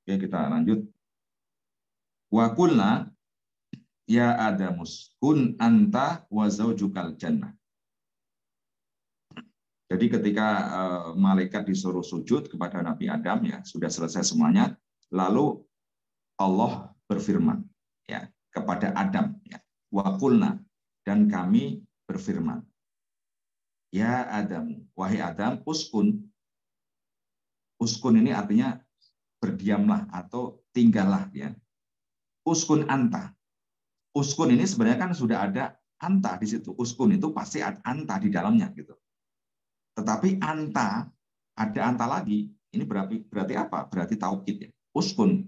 Oke, kita lanjut. Wa qulna ya adamus kun anta wa zaujukal jannah. Jadi ketika malaikat disuruh sujud kepada Nabi Adam ya, sudah selesai semuanya, lalu Allah berfirman ya kepada Adam ya. Wa qulna, dan kami berfirman. Ya Adam, wahai Adam, uskun. Uskun ini artinya berdiamlah atau tinggallah ya. Uskun anta. Uskun ini sebenarnya kan sudah ada anta di situ. Uskun itu pasti ada anta di dalamnya gitu. Tetapi anta, ada anta lagi. Ini berarti apa? Berarti taukid ya. Uskun,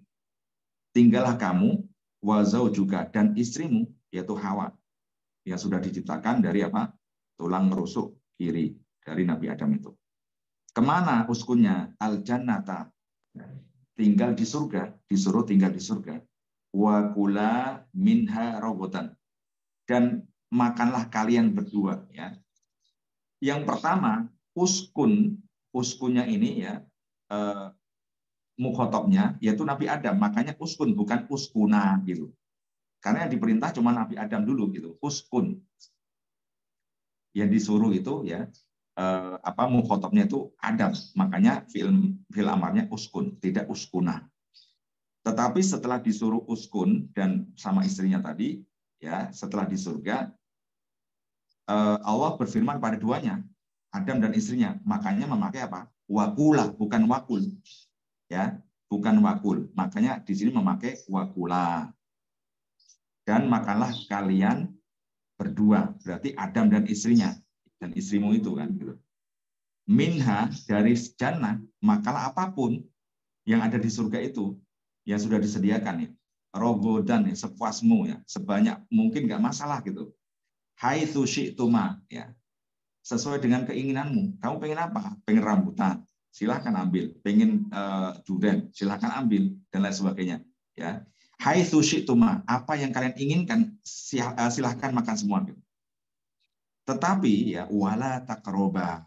tinggallah kamu, wazau juga, dan istrimu, yaitu Hawa, yang sudah diciptakan dari apa? Tulang rusuk kiri dari Nabi Adam itu. Kemana uskunnya? Al-jannata. Tinggal di surga, disuruh tinggal di surga. Wa kula minha robotan. Dan makanlah kalian berdua ya. Yang pertama, uskunnya ini ya mukhotobnya yaitu Nabi Adam, makanya uskun bukan uskuna gitu. Karena yang diperintah cuma Nabi Adam dulu gitu, uskun. Yang disuruh itu ya mukhotobnya itu Adam, makanya fi'il amarnya uskun, tidak uskuna. Tetapi setelah disuruh uskun dan sama istrinya tadi ya, setelah di surga Allah berfirman pada duanya, Adam dan istrinya, makanya memakai apa? Wakulah, bukan wakul. Ya, bukan wakul. Makanya di sini memakai wakula. Dan makanlah kalian berdua, berarti Adam dan istrinya, dan istrimu itu kan gitu. Minha, dari jannah, makalah apapun yang ada di surga itu yang sudah disediakan ya. Rogodan ya, sepuasmu ya, sebanyak mungkin nggak masalah gitu. Haitsu syi'tuma ya. Sesuai dengan keinginanmu. Kamu pengen apa? Pengen rambutan, silahkan ambil. Pengen durian, silahkan ambil dan lain sebagainya. Ya, haitsu syi'tuma, apa yang kalian inginkan silahkan makan semua. Tetapi ya wala taqroba,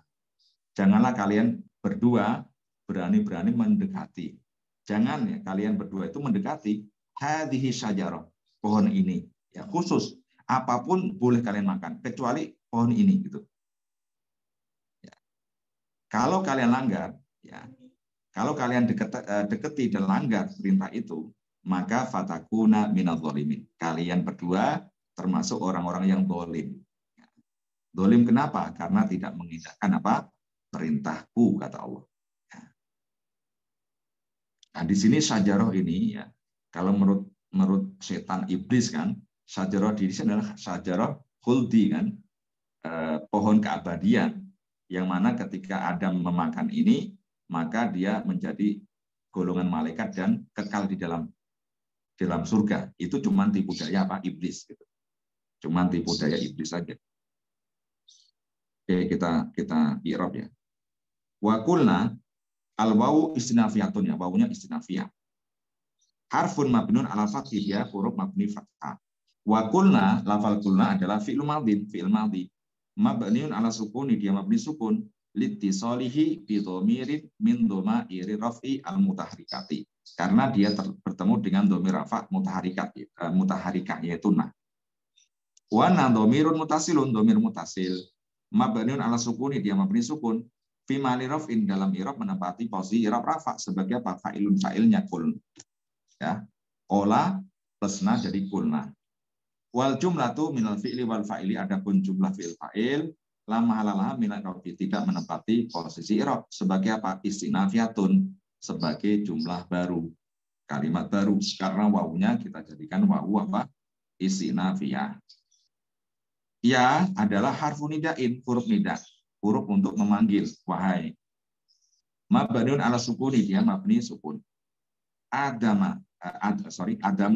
janganlah kalian berdua berani-berani mendekati. Jangan ya kalian berdua itu mendekati hadhihi syajarah, pohon ini. Ya khusus apapun boleh kalian makan kecuali pohon ini gitu. Kalau kalian langgar, ya, kalau kalian deketi dan langgar perintah itu, maka fatakuna minadh dhalimin. Kalian berdua termasuk orang-orang yang zalim. Zalim kenapa? Karena tidak mengindahkan apa? Perintahku, kata Allah. Nah, di sini syajarah ini ya, kalau menurut setan iblis kan, syajarah di sini adalah syajarah khuldi kan, pohon keabadian. Yang mana ketika Adam memakan ini, maka dia menjadi golongan malaikat dan kekal di dalam surga. Itu cuma tipu daya apa? Iblis. Gitu. Cuma tipu daya iblis saja. Oke, kita i'rab ya. Wa qulna al-wawu istinafiyatun ya, wawunya istinafiyah. Harfun mabnun ala fathih ya, huruf mabni fathah. Wa qulna, lafal qulna adalah fi'il madhi. Mabniun ala sukuni, dia mabni sukun litisolihi bi dhamirin min dhamairi raf'i al mutaharikati, karena dia bertemu dengan dhamir rafa mutaharikah yaitu na. Wa na dhamirun mutasilun, dhamir mutasil. Mabniun ala sukuni, dia mabni sukun fi mali raf'in, dalam i'rab menempati posisi i'rab rafa sebagai apa? Fa'ilun, fa'ilnya kul. Ya. Ola plus na jadi kulna. Wal jumlatu minal fi'li wal fa'ili, adapun jumlah fi'il fa'il lama halalah minal i'rabi, tidak menempati posisi i'rab sebagai apa? Istinafiyatun, sebagai jumlah baru, kalimat baru, karena wawunya kita jadikan wawu apa? Istinafiyah. Ya adalah harfu nidain, huruf nida, huruf untuk memanggil, wahai. Mabniun ala sukuni, dia mabni sukun. Adamu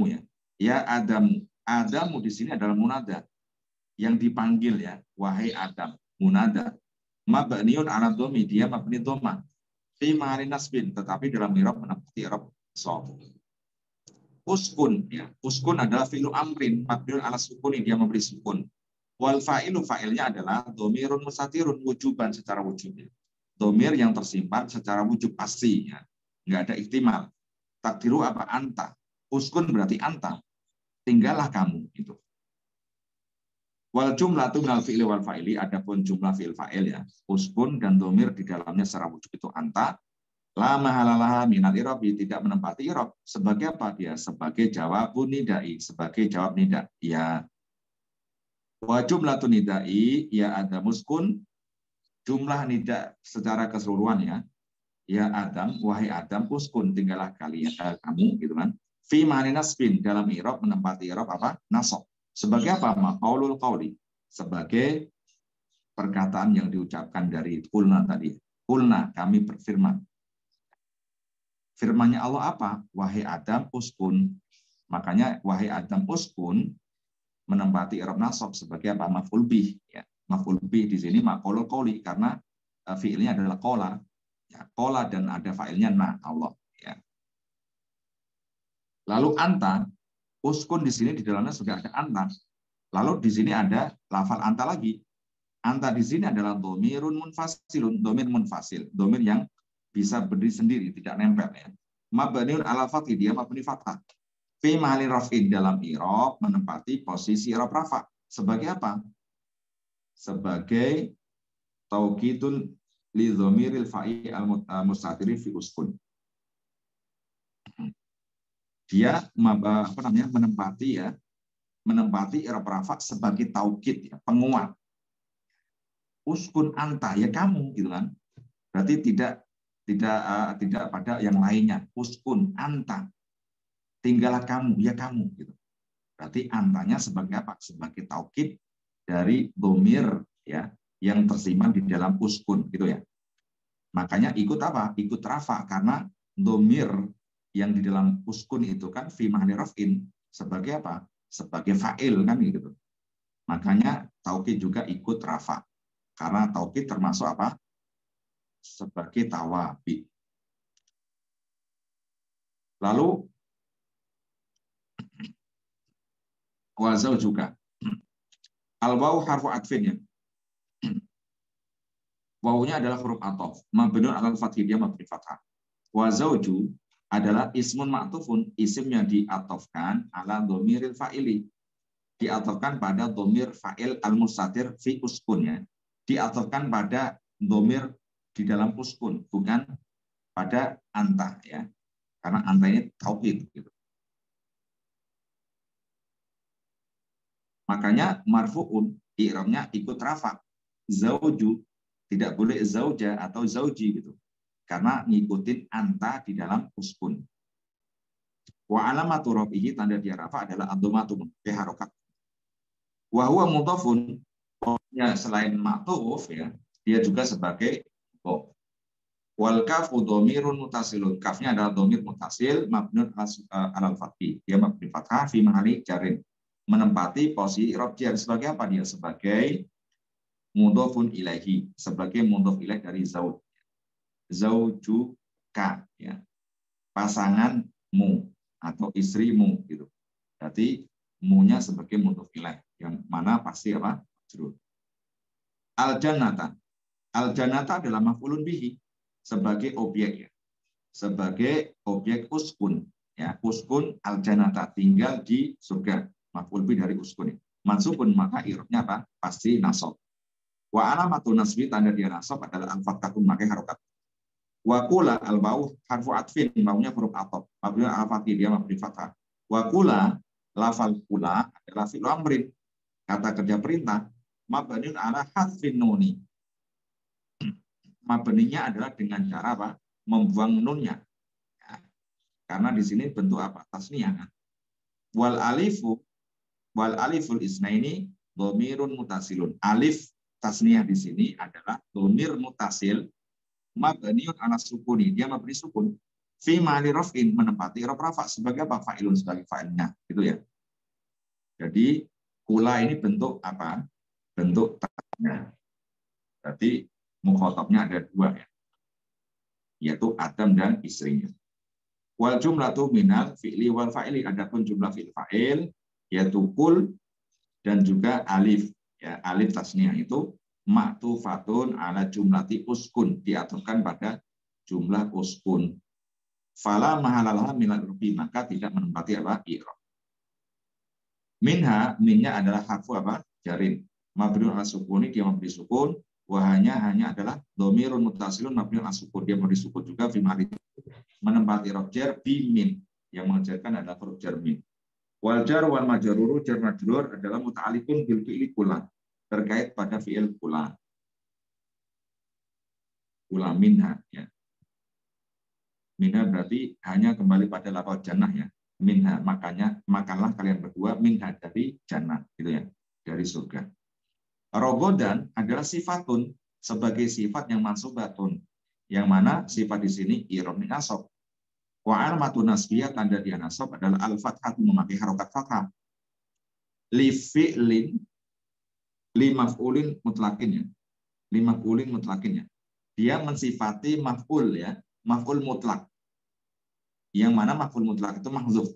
ya. Ya Adamu. Adamu di sini adalah munada yang dipanggil ya, wahai Adam, munada. Mabniun ala dhammi, dia mabni dhamma. Fi ma'ali nasbin, tetapi dalam i'rab menempati i'rab shaf. Uskun ya. Uskun adalah fi'lu amrin, mabniun ala sukuni, dia memberi sukun. Wal fa'ilu, fa'ilnya adalah dhamirun mustatirun, wujuban secara wujud. Dhamir yang tersimpan secara wujud pasti ya. Enggak ada ihtimal. Takdiru apa? Anta. Uskun berarti anta. Tinggallah kamu itu. Wal jumlatu minal fi'li wal fa'ili, adapun jumlah fi'il fa'il ya, uskun dan dhamir di dalamnya secara wujud itu anta. La mahalalah minal i'rabi, tidak menempati i'rab. Sebagai apa dia? Sebagai jawabun nidai, sebagai jawab nida. Ya. Wa jumlatu nidai ya ada muskun, jumlah nida secara keseluruhan ya. ya Adam, wahai Adam, uskun tinggallah kalian kamu gitu kan. Fi ma'ani nasbin dalam i'rab menempati i'rab apa? Nasab. Sebagai apa? Maqaulul qauli. Sebagai perkataan yang diucapkan dari kulna tadi. Kulna kami berfirman. Firman-Nya Allah apa? Wahai Adam uskun. Makanya wahai Adam uskun menempati i'rab nasab sebagai apa? Maf'ul bih ya. Maf'ul bih di sini maqaulul qauli karena fiilnya adalah qala. Ya, qala dan ada fa'ilnya na Allah ya. Lalu anta uskun di sini di dalamnya sudah ada anta. Lalu di sini ada lafal anta lagi. Anta di sini adalah domirun munfasilun, domir munfasil, domir yang bisa berdiri sendiri, tidak nempel ya. Mabniun ala fathi, dia mabni fathah. Fi mahali raf'in dalam i'rab menempati posisi i'rab rafa. Sebagai apa? Sebagai taukidun li dhamiril fa'i al-mustatiri fi uskun. Dia menempati i'rab rafa sebagai taukid ya, penguat. Uskun anta ya kamu gitu kan. Berarti tidak pada yang lainnya. Uskun anta. Tinggallah kamu ya kamu gitu. Berarti antanya sebagai apa? Sebagai taukid dari dhamir ya yang tersimpan di dalam uskun gitu ya. Makanya ikut apa? Ikut rafa karena dhamir yang di dalam uskun itu kan fi mahli raf'in sebagai apa? Sebagai fa'il kan gitu. Makanya taukid juga ikut rafa. Karena taukid termasuk apa? Sebagai tawabi. Lalu wazau juga. Al-waw harfu atfin ya. Wawunya adalah huruf ataf. Mabniun 'alal fathi, dia mabni fathah. Wa zauju adalah ismun ma'tufun, isim yang diatofkan ala dhamiril fa'ili. Diatofkan pada dhamir fa'il al-mustatir fi uskun ya. Diatofkan pada dhamir di dalam uskun, bukan pada anta ya. Karena anta ini taukid gitu. Makanya marfu'un i'rabnya ikut rafa. Zauju tidak boleh zauja atau zauji gitu. Karena ngikutin anta di dalam uskun. Wa alamatu rafihi tanda dia rafa adalah ad-dhammatu bi harokat. Wa huwa mudhafun, ya selain ma'tuf ya, dia juga sebagai mudhaf. Wal kafu dhamirun mutasilun. Kafnya adalah dhamir mutasil mabniun alal fathi. Dia mabni fathah fi mahali jarin. Menempati posisi i'rab jar sebagai apa dia? Sebagai mudhafun ilaihi, sebagai mudhaf ilaih dari zauj. Zaujuka ya. Pasanganmu atau istrimu gitu. Berarti mu-nya sebagai mudhaf ilaih yang mana pasti apa? Majrur. Al-jannata. Al-jannata adalah maf'ulun bihi sebagai objek ya. Sebagai objek uskun ya. Uskun al-jannata tinggal di surga. Maf'ul bihi dari uskun. Mansubun maka i'rabnya apa? Pasti nasab. Wa alamatu nasbi tanda dia nasab adalah al-fathah memakai harokat. Wa qula al-bau harfu atfin, baunya huruf ataf. Mabniun ala fathi, dia mabni fathah. Wa qula lafal qula adalah fi'il amrin, kata kerja perintah. Mabniun ala hadfin nuni. Mabninya adalah dengan cara apa? Membuang nunnya. Ya. Karena di sini bentuk apa? Tasniyah kan. Wal aliful isnaini dhamirun mutasilun. Alif tasniyah di sini adalah dhamir mutasil mabniun ala sukuni, dia mabni sukun fi ma'ali raf'in menempati i'rab rafa sebagai apa? Fa'ilun, sebagai fa'ilnya gitu ya. Jadi kula ini bentuk apa? Bentuk tasnya. Berarti mukhatabnya ada dua ya. Yaitu Adam dan istrinya. Wal jumlatu minal fi'li wal fa'ili, adapun jumlah fi'il fa'il yaitu kul dan juga alif ya. Alif tasniyah itu ma'tufatun ala jumlati uskun, diaturkan pada jumlah uskun. Fala mahalalah minal rubi, maka tidak menempati apa? I'rab. Minha, minnya adalah harfu apa? Jarin. Mabniun ala sukuni, dia mabni sukun. Wahanya hanya adalah dhamirun mutasilun mabniun ala sukun, dia mabni sukun juga fi mahali menempati i'rab jar bi min, yang mengajarkan adalah huruf jar min. Wal jar wal majruru, jar majrur adalah muta'alliqun bil fi'li kula, terkait pada fi'il kula. Kula minha ya. Minha berarti hanya kembali pada lafal jannah ya. Minha, makanya makanlah kalian berdua minha dari jannah gitu ya, dari surga. Rogodan adalah sifatun sebagai sifat yang mansubatun, yang mana sifat di sini iromi nasab. Wa alamatun nasbiyah, tanda dia nasab adalah al-fathah, memakai harokat fathah. Li fi'lin li maf'ulin mutlakin ya. Li maf'ulin mutlakin ya. Dia mensifati maf'ul ya, maf'ul mutlak. Yang mana maf'ul mutlak itu mahdzuf.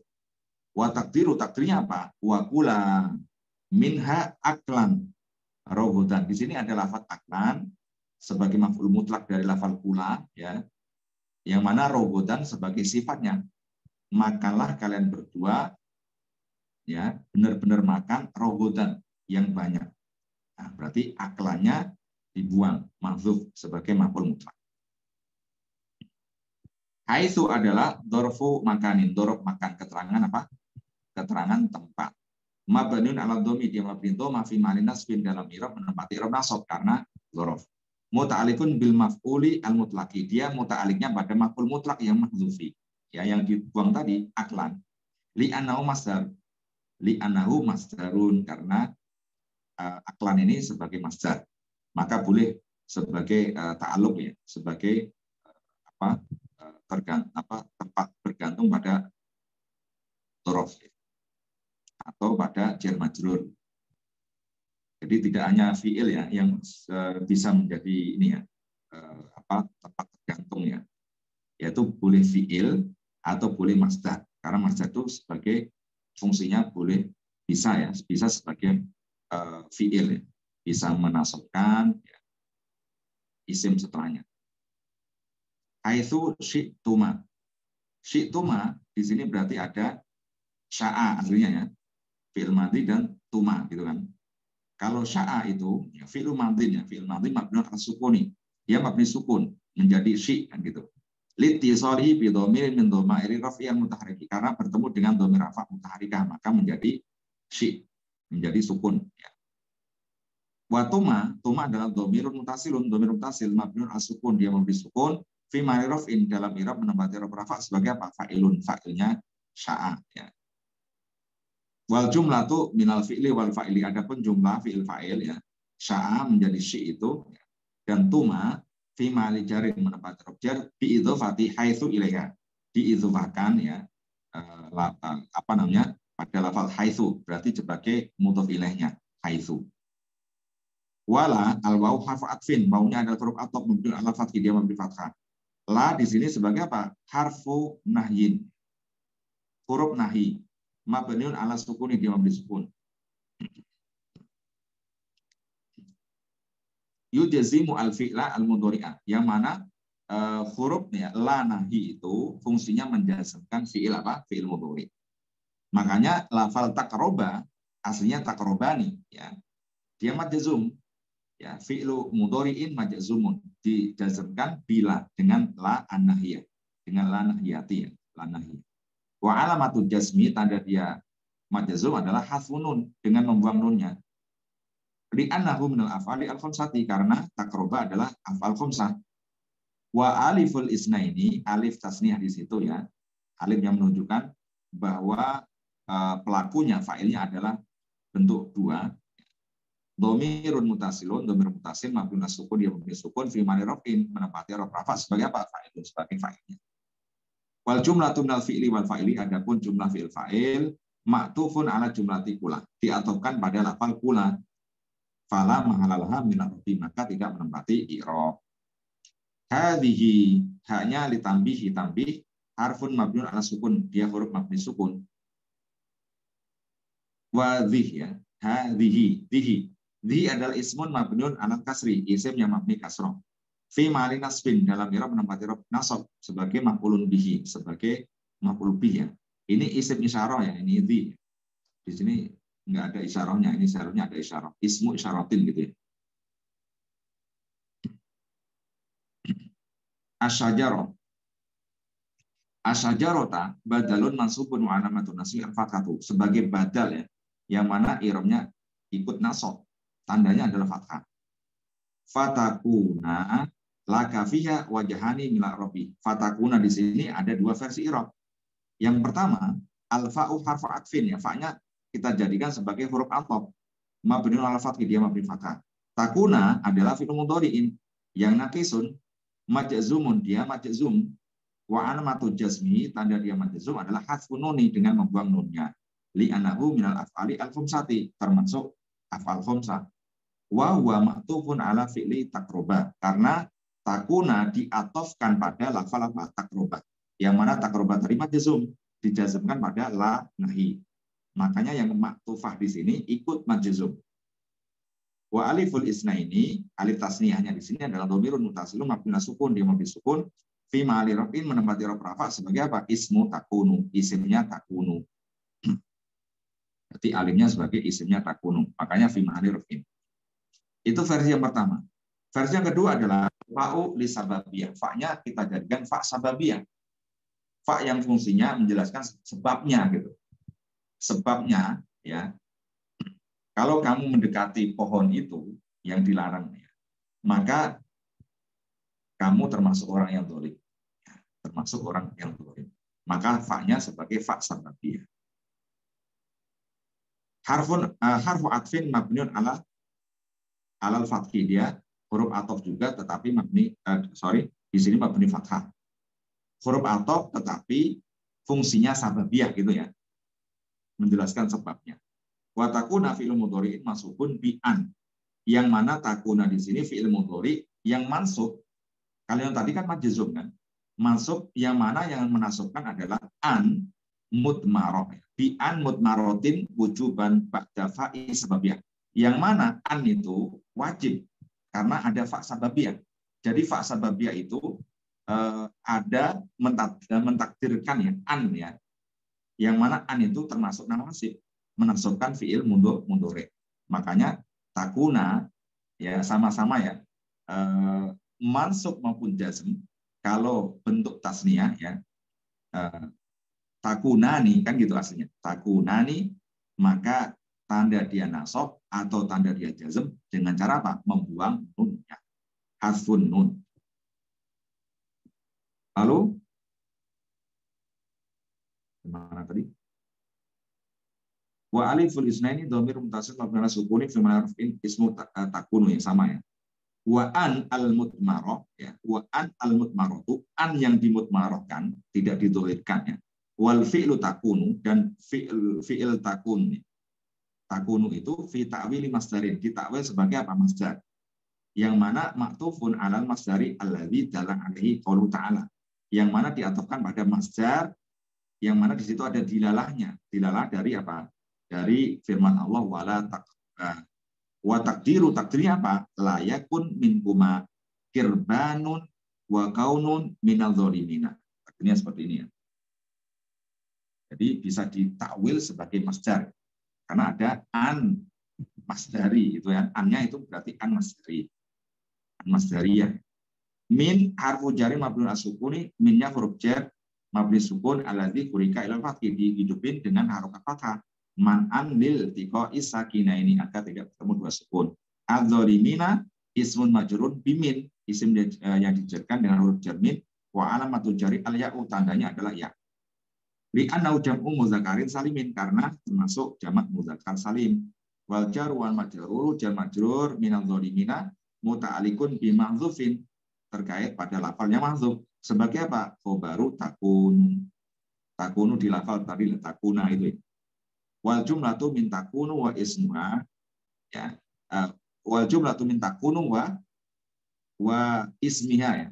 Wa takdiru, takdirnya apa? Wa kula minha aklan rohudan. Di sini ada lafaz aklan sebagai maf'ul mutlak dari lafal kula ya. Yang mana rohudan sebagai sifatnya. Makanlah kalian berdua ya, benar-benar makan rohudan yang banyak. Nah, berarti aklannya dibuang, mahdzuf sebagai maf'ul mutlak. Haitsu adalah dorfu makanin, dorof makan, keterangan apa? Keterangan tempat. Mabniun ala dhammi, dia mabni dhamma fi ma'al nasbin, dalam i'rab menempati i'rab nasab karena dzaraf. Muta'alliqun bil maf'uli al mutlaqi, dia muta'alliqnya pada maf'ul mutlak yang mahzufi. Ya, yang dibuang tadi aklan. Li annahu masdar. Li annahu masdarun, karena aklan ini sebagai masdar. Maka boleh sebagai ta'alluq ya, sebagai tempat bergantung pada dzaraf atau pada jar majrur. Jadi tidak hanya fiil ya yang bisa menjadi ini ya tempat tergantung ya, yaitu boleh fiil atau boleh masdar, karena masdar itu sebagai fungsinya boleh bisa sebagai fiil ya, bisa menasabkan ya, isim setelahnya. Haitsu syi'tuma. Syi'tuma di sini berarti ada sya'a artinya ya, fi'il madhi dan tuma gitu kan. Kalau sya'a itu ya fi'il madhi ya, fi'il madhi mabniun ala sukuni. Dia mabni sukun menjadi syi kan gitu. Litisalihi bi dhamir min dhamairi raf'iyah mutaharriki, karena bertemu dengan dhamir rafa' mutaharrikah maka menjadi syi, menjadi sukun ya. Wa tuma adalah dhamirun mutasilun, dhamir mutasil mabniun ala sukun, dia mabni sukun fi ma'al raf'in, dalam i'rab menempati i'rab rafa' sebagai apa? Fa'ilun, fa'ilnya sya'a ya. Wal jumlatu minal fi'li wal fa'ili, adapun jumlah fi'il fa'il ya, sya'a menjadi syi itu ya, dan tuma fi ma'ali jarin menempati rob jar bi idzafati haitsu ilaiha, diidzafahkan ya pada lafal haitsu, berarti sebagai mudhof ilaihnya haitsu. Wala al wawu harfu atfin, wawunya adalah huruf ataf mabni ala fathi, dia memberi fathah. La di sini sebagai apa? Harfu nahyin, huruf nahi, mabniun ala sukuni, dia memberi sukun. Yujazimu al fi'la al mudhari'ah, yang mana hurufnya la nahi itu fungsinya menjazmkan fi'il apa? Fi'il mudhari'. Makanya lafal taqroba aslinya taqrobani ya. Dia majzum ya, fi'lu mudhari'in majzumun, dijazmkan bila dengan la an-nahiyah, dengan la nahiyati ya, la nahiyah. Wa alamatul jazmi, tanda dia majzum adalah hasfun nun, dengan membuang nunnya. Li annahu minal af'ali al-khamsati, karena taqroba adalah af'al khamsah. Wa aliful isnaini, alif tasniyah di situ ya, alif yang menunjukkan bahwa pelakunya, fa'ilnya adalah bentuk dua. Dhamirun mutasilun, dhamir mutasil mabniun ala sukun, dia mabni sukun fi ma'al raf'in, menempati raf rafa sebagai apa? Fa'il, sebagai fa'ilnya. Wal jumlatu minal fi'li wal fa'ili, adapun jumlah fi'il fa'il ma'tufun ala jumlati kula, diatofkan pada lafal kula. Fala mahalalaha minal rafi, maka tidak menempati i'rab. Hadhihi, hanya litambihi, tambih harfun mabniun ala sukun, dia huruf mabni sukun. Wa dhih ya, hadhihi, dhihi. Dhihi adalah ismun mabniun ala kasri, isim yang mabni kasroh. Fi ma'ali nasbin, dalam i'rab menempati i'rab nasab sebagai maf'ulun bihi, sebagai maf'ul bihi ya. Ini isim isyarah ya, ini dhi. Di sini enggak ada isyarahnya, ini seharusnya ada isyarah. Ismu isyaratin gitu ya. Asyajarah. Asyajarota badalun mansubun wa alamatun nasbi al-fathatu, sebagai badal ya, yang mana i'rabnya ikut nasab, tandanya adalah fathah. Fatakuna laka fiha wajhani min al-i'rabi. Fatakuna di sini ada dua versi i'rab. Yang pertama, al-fa'u harfu atfin, ya, fa-nya kita jadikan sebagai huruf ataf. Mabniun 'alal fathi, dia mabni fathah. Takuna adalah fi'il mudhari'in yang naqisun, majzumun, dia majzum. Wa alamatu jazmi, tanda dia majzum adalah hadfun nuni, dengan membuang nunnya. Li anahu minal af'ali al-khumsati, termasuk af'al khumsah. Wa huwa ma'tufun ala fi'li takroba, karena takuna diatofkan pada lafal takroba, yang mana takroba tadi majzum, dijazmkan pada la nahi. Makanya yang maktufah di sini ikut majzum. Wa aliful isnaini, alif tasniyahnya di sini adalah dhamirun mutasilun mabniun sukun, dia mabni sukun fi ma'ali raf'in, menempati raf rafa sebagai apa? Ismu takunu, isimnya takunu. Berarti alifnya sebagai isimnya takunu. Makanya fi ma'ali raf'in. Itu versi yang pertama. Versi yang kedua adalah fa'u li sababiyah. Fa-nya kita jadikan fa sababiyah. Fa yang fungsinya menjelaskan sebabnya gitu. Sebabnya, ya, kalau kamu mendekati pohon itu yang dilarang, ya, maka kamu termasuk orang yang zalim, ya, termasuk orang yang zalim. Maka fa-nya sebagai fa sababiyah. Harfu atfin mabniun alal fathi, dia huruf ataf juga, tetapi di sini mabni fathah. Huruf ataf tetapi fungsinya sababiyah gitu, ya, menjelaskan sebabnya. Wa takuna fi'il mudhari'in mansubun bi an, yang mana takuna di sini fi'il mudhari' yang mansub. Kalau yang tadi kan majzum kan, mansub yang mana yang menasubkan adalah an mudmarah, bi an mudmaratin wujuban ba'da fa'i sababiyah, yang mana an itu wajib karena ada fa sababiyah. Jadi fa sababiyah itu ada mentakdirkan, ya, an, ya, yang mana an itu termasuk nasib, menasubkan fiil mudhari'. Makanya takuna, ya, sama-sama, ya, mansub maupun jazm. Kalau bentuk tasniyah, ya, takunani kan gitu aslinya. Takunani, maka tanda dia nasab atau tanda dia jazm dengan cara apa? Membuang nunnya. Hasfun nun. Lalu mana tadi? Wa aliful isnaini dhamir mutasil mabni ala sukuni fi ma'rufin ismu takunu, yang sama, ya. Wa an al mutmarah, ya, wa an al mutmaratu, an yang dimutmarahkan, tidak didhahirkan, ya. Wal fi'lu takunu, dan fi'il takun, takunu itu fi ta'wili masdarin, ditakwil sebagai apa? Masdar, yang mana maktufun alal masdari alladzi dalla alaihi qaulu ta'ala, yang mana diatofkan pada masdar yang mana di situ ada dilalahnya. Dilalah dari apa? Dari firman Allah, wa takdiru, takdirnya apa? La yakun minkuma kirbanun wa kaunun minal zalimina. Takdirnya seperti ini, ya. Jadi bisa ditakwil sebagai masdar karena ada an masdari, itu, ya. Annya itu berarti an masdari. An masdariyah. Min harfu jari mabniun as-sukuni, minnya huruf jar mabni sukun alladzi kurika ilal fathi, dihidupin dengan harokat fathah. Man'an lil tiqa'i sakinaini, agar tidak bertemu dua sukun. Az-zalimina ismun majrun bimin, isim yang dijarkan dengan huruf jar min. Wa alamatul jari al-ya'u, tandanya adalah ya. Li'annahu jam'u mudzakarin salimin, karena termasuk jamak mudzakar salim. Wal jar wal majrur, jar majrur minal zalimina muta'alliqun bi mahdzufin, terkait pada lafalnya mahdzuf. Sebagai apa? Khobaru takunu. Takunu di lafal tadi takuna itu. Wal jumlatu min takunu wa ismuha, ya. Wal jumlatu min takunu wa ismiha, ya.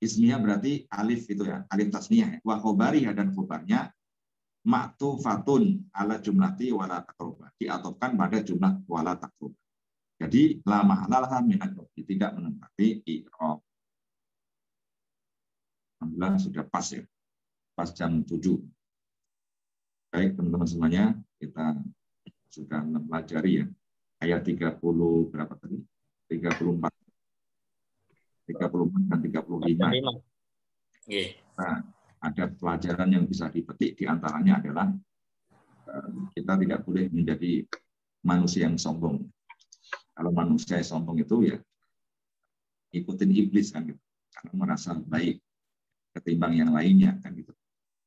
Ismiha berarti alif itu, ya, alif tasniyah, ya. Wa khobariha, dan khobarnya ma'tufatun ala jumlati wala taqruba, diatofkan pada jumlah wala taqruba. Jadi la mahalalaha min ad-dhabi, tidak menempati i'rab. Alhamdulillah sudah pas, ya. Pas jam 7. Baik teman-teman semuanya, kita sudah mempelajari, ya, ayat 30 berapa tadi? 34 dan 35. Nah, ada pelajaran yang bisa dipetik, diantaranya adalah kita tidak boleh menjadi manusia yang sombong. Kalau manusia yang sombong itu, ya, ikutin iblis kan gitu, karena merasa baik ketimbang yang lainnya kan gitu.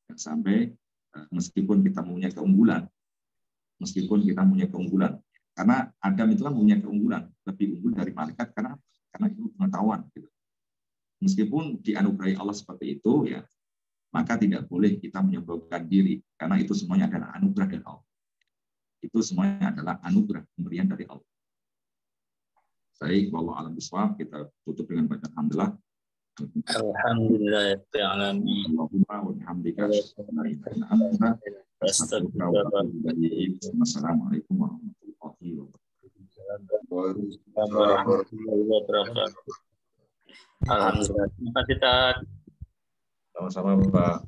Dan sampai meskipun kita punya keunggulan, karena Adam itu kan punya keunggulan, lebih unggul dari malaikat karena itu pengetahuan gitu. Meskipun dianugerahi Allah seperti itu ya, maka tidak boleh kita menyombongkan diri, karena itu semuanya adalah anugerah dari Allah. Itu semuanya adalah anugerah, pemberian dari Allah. Baik, wallahu a'lam bishawab, kita tutup dengan bacaan alhamdulillah. Alhamdulillah ya alamin. Allahumma wa bihamdika asyhadu an la ilaha illa anta astaghfiruka wa atubu ilaik. Wassalamualaikum warahmatullahi Wabarakatuh. Alhamdulillah. Terima kasih, Tad. Sama-sama, Pak.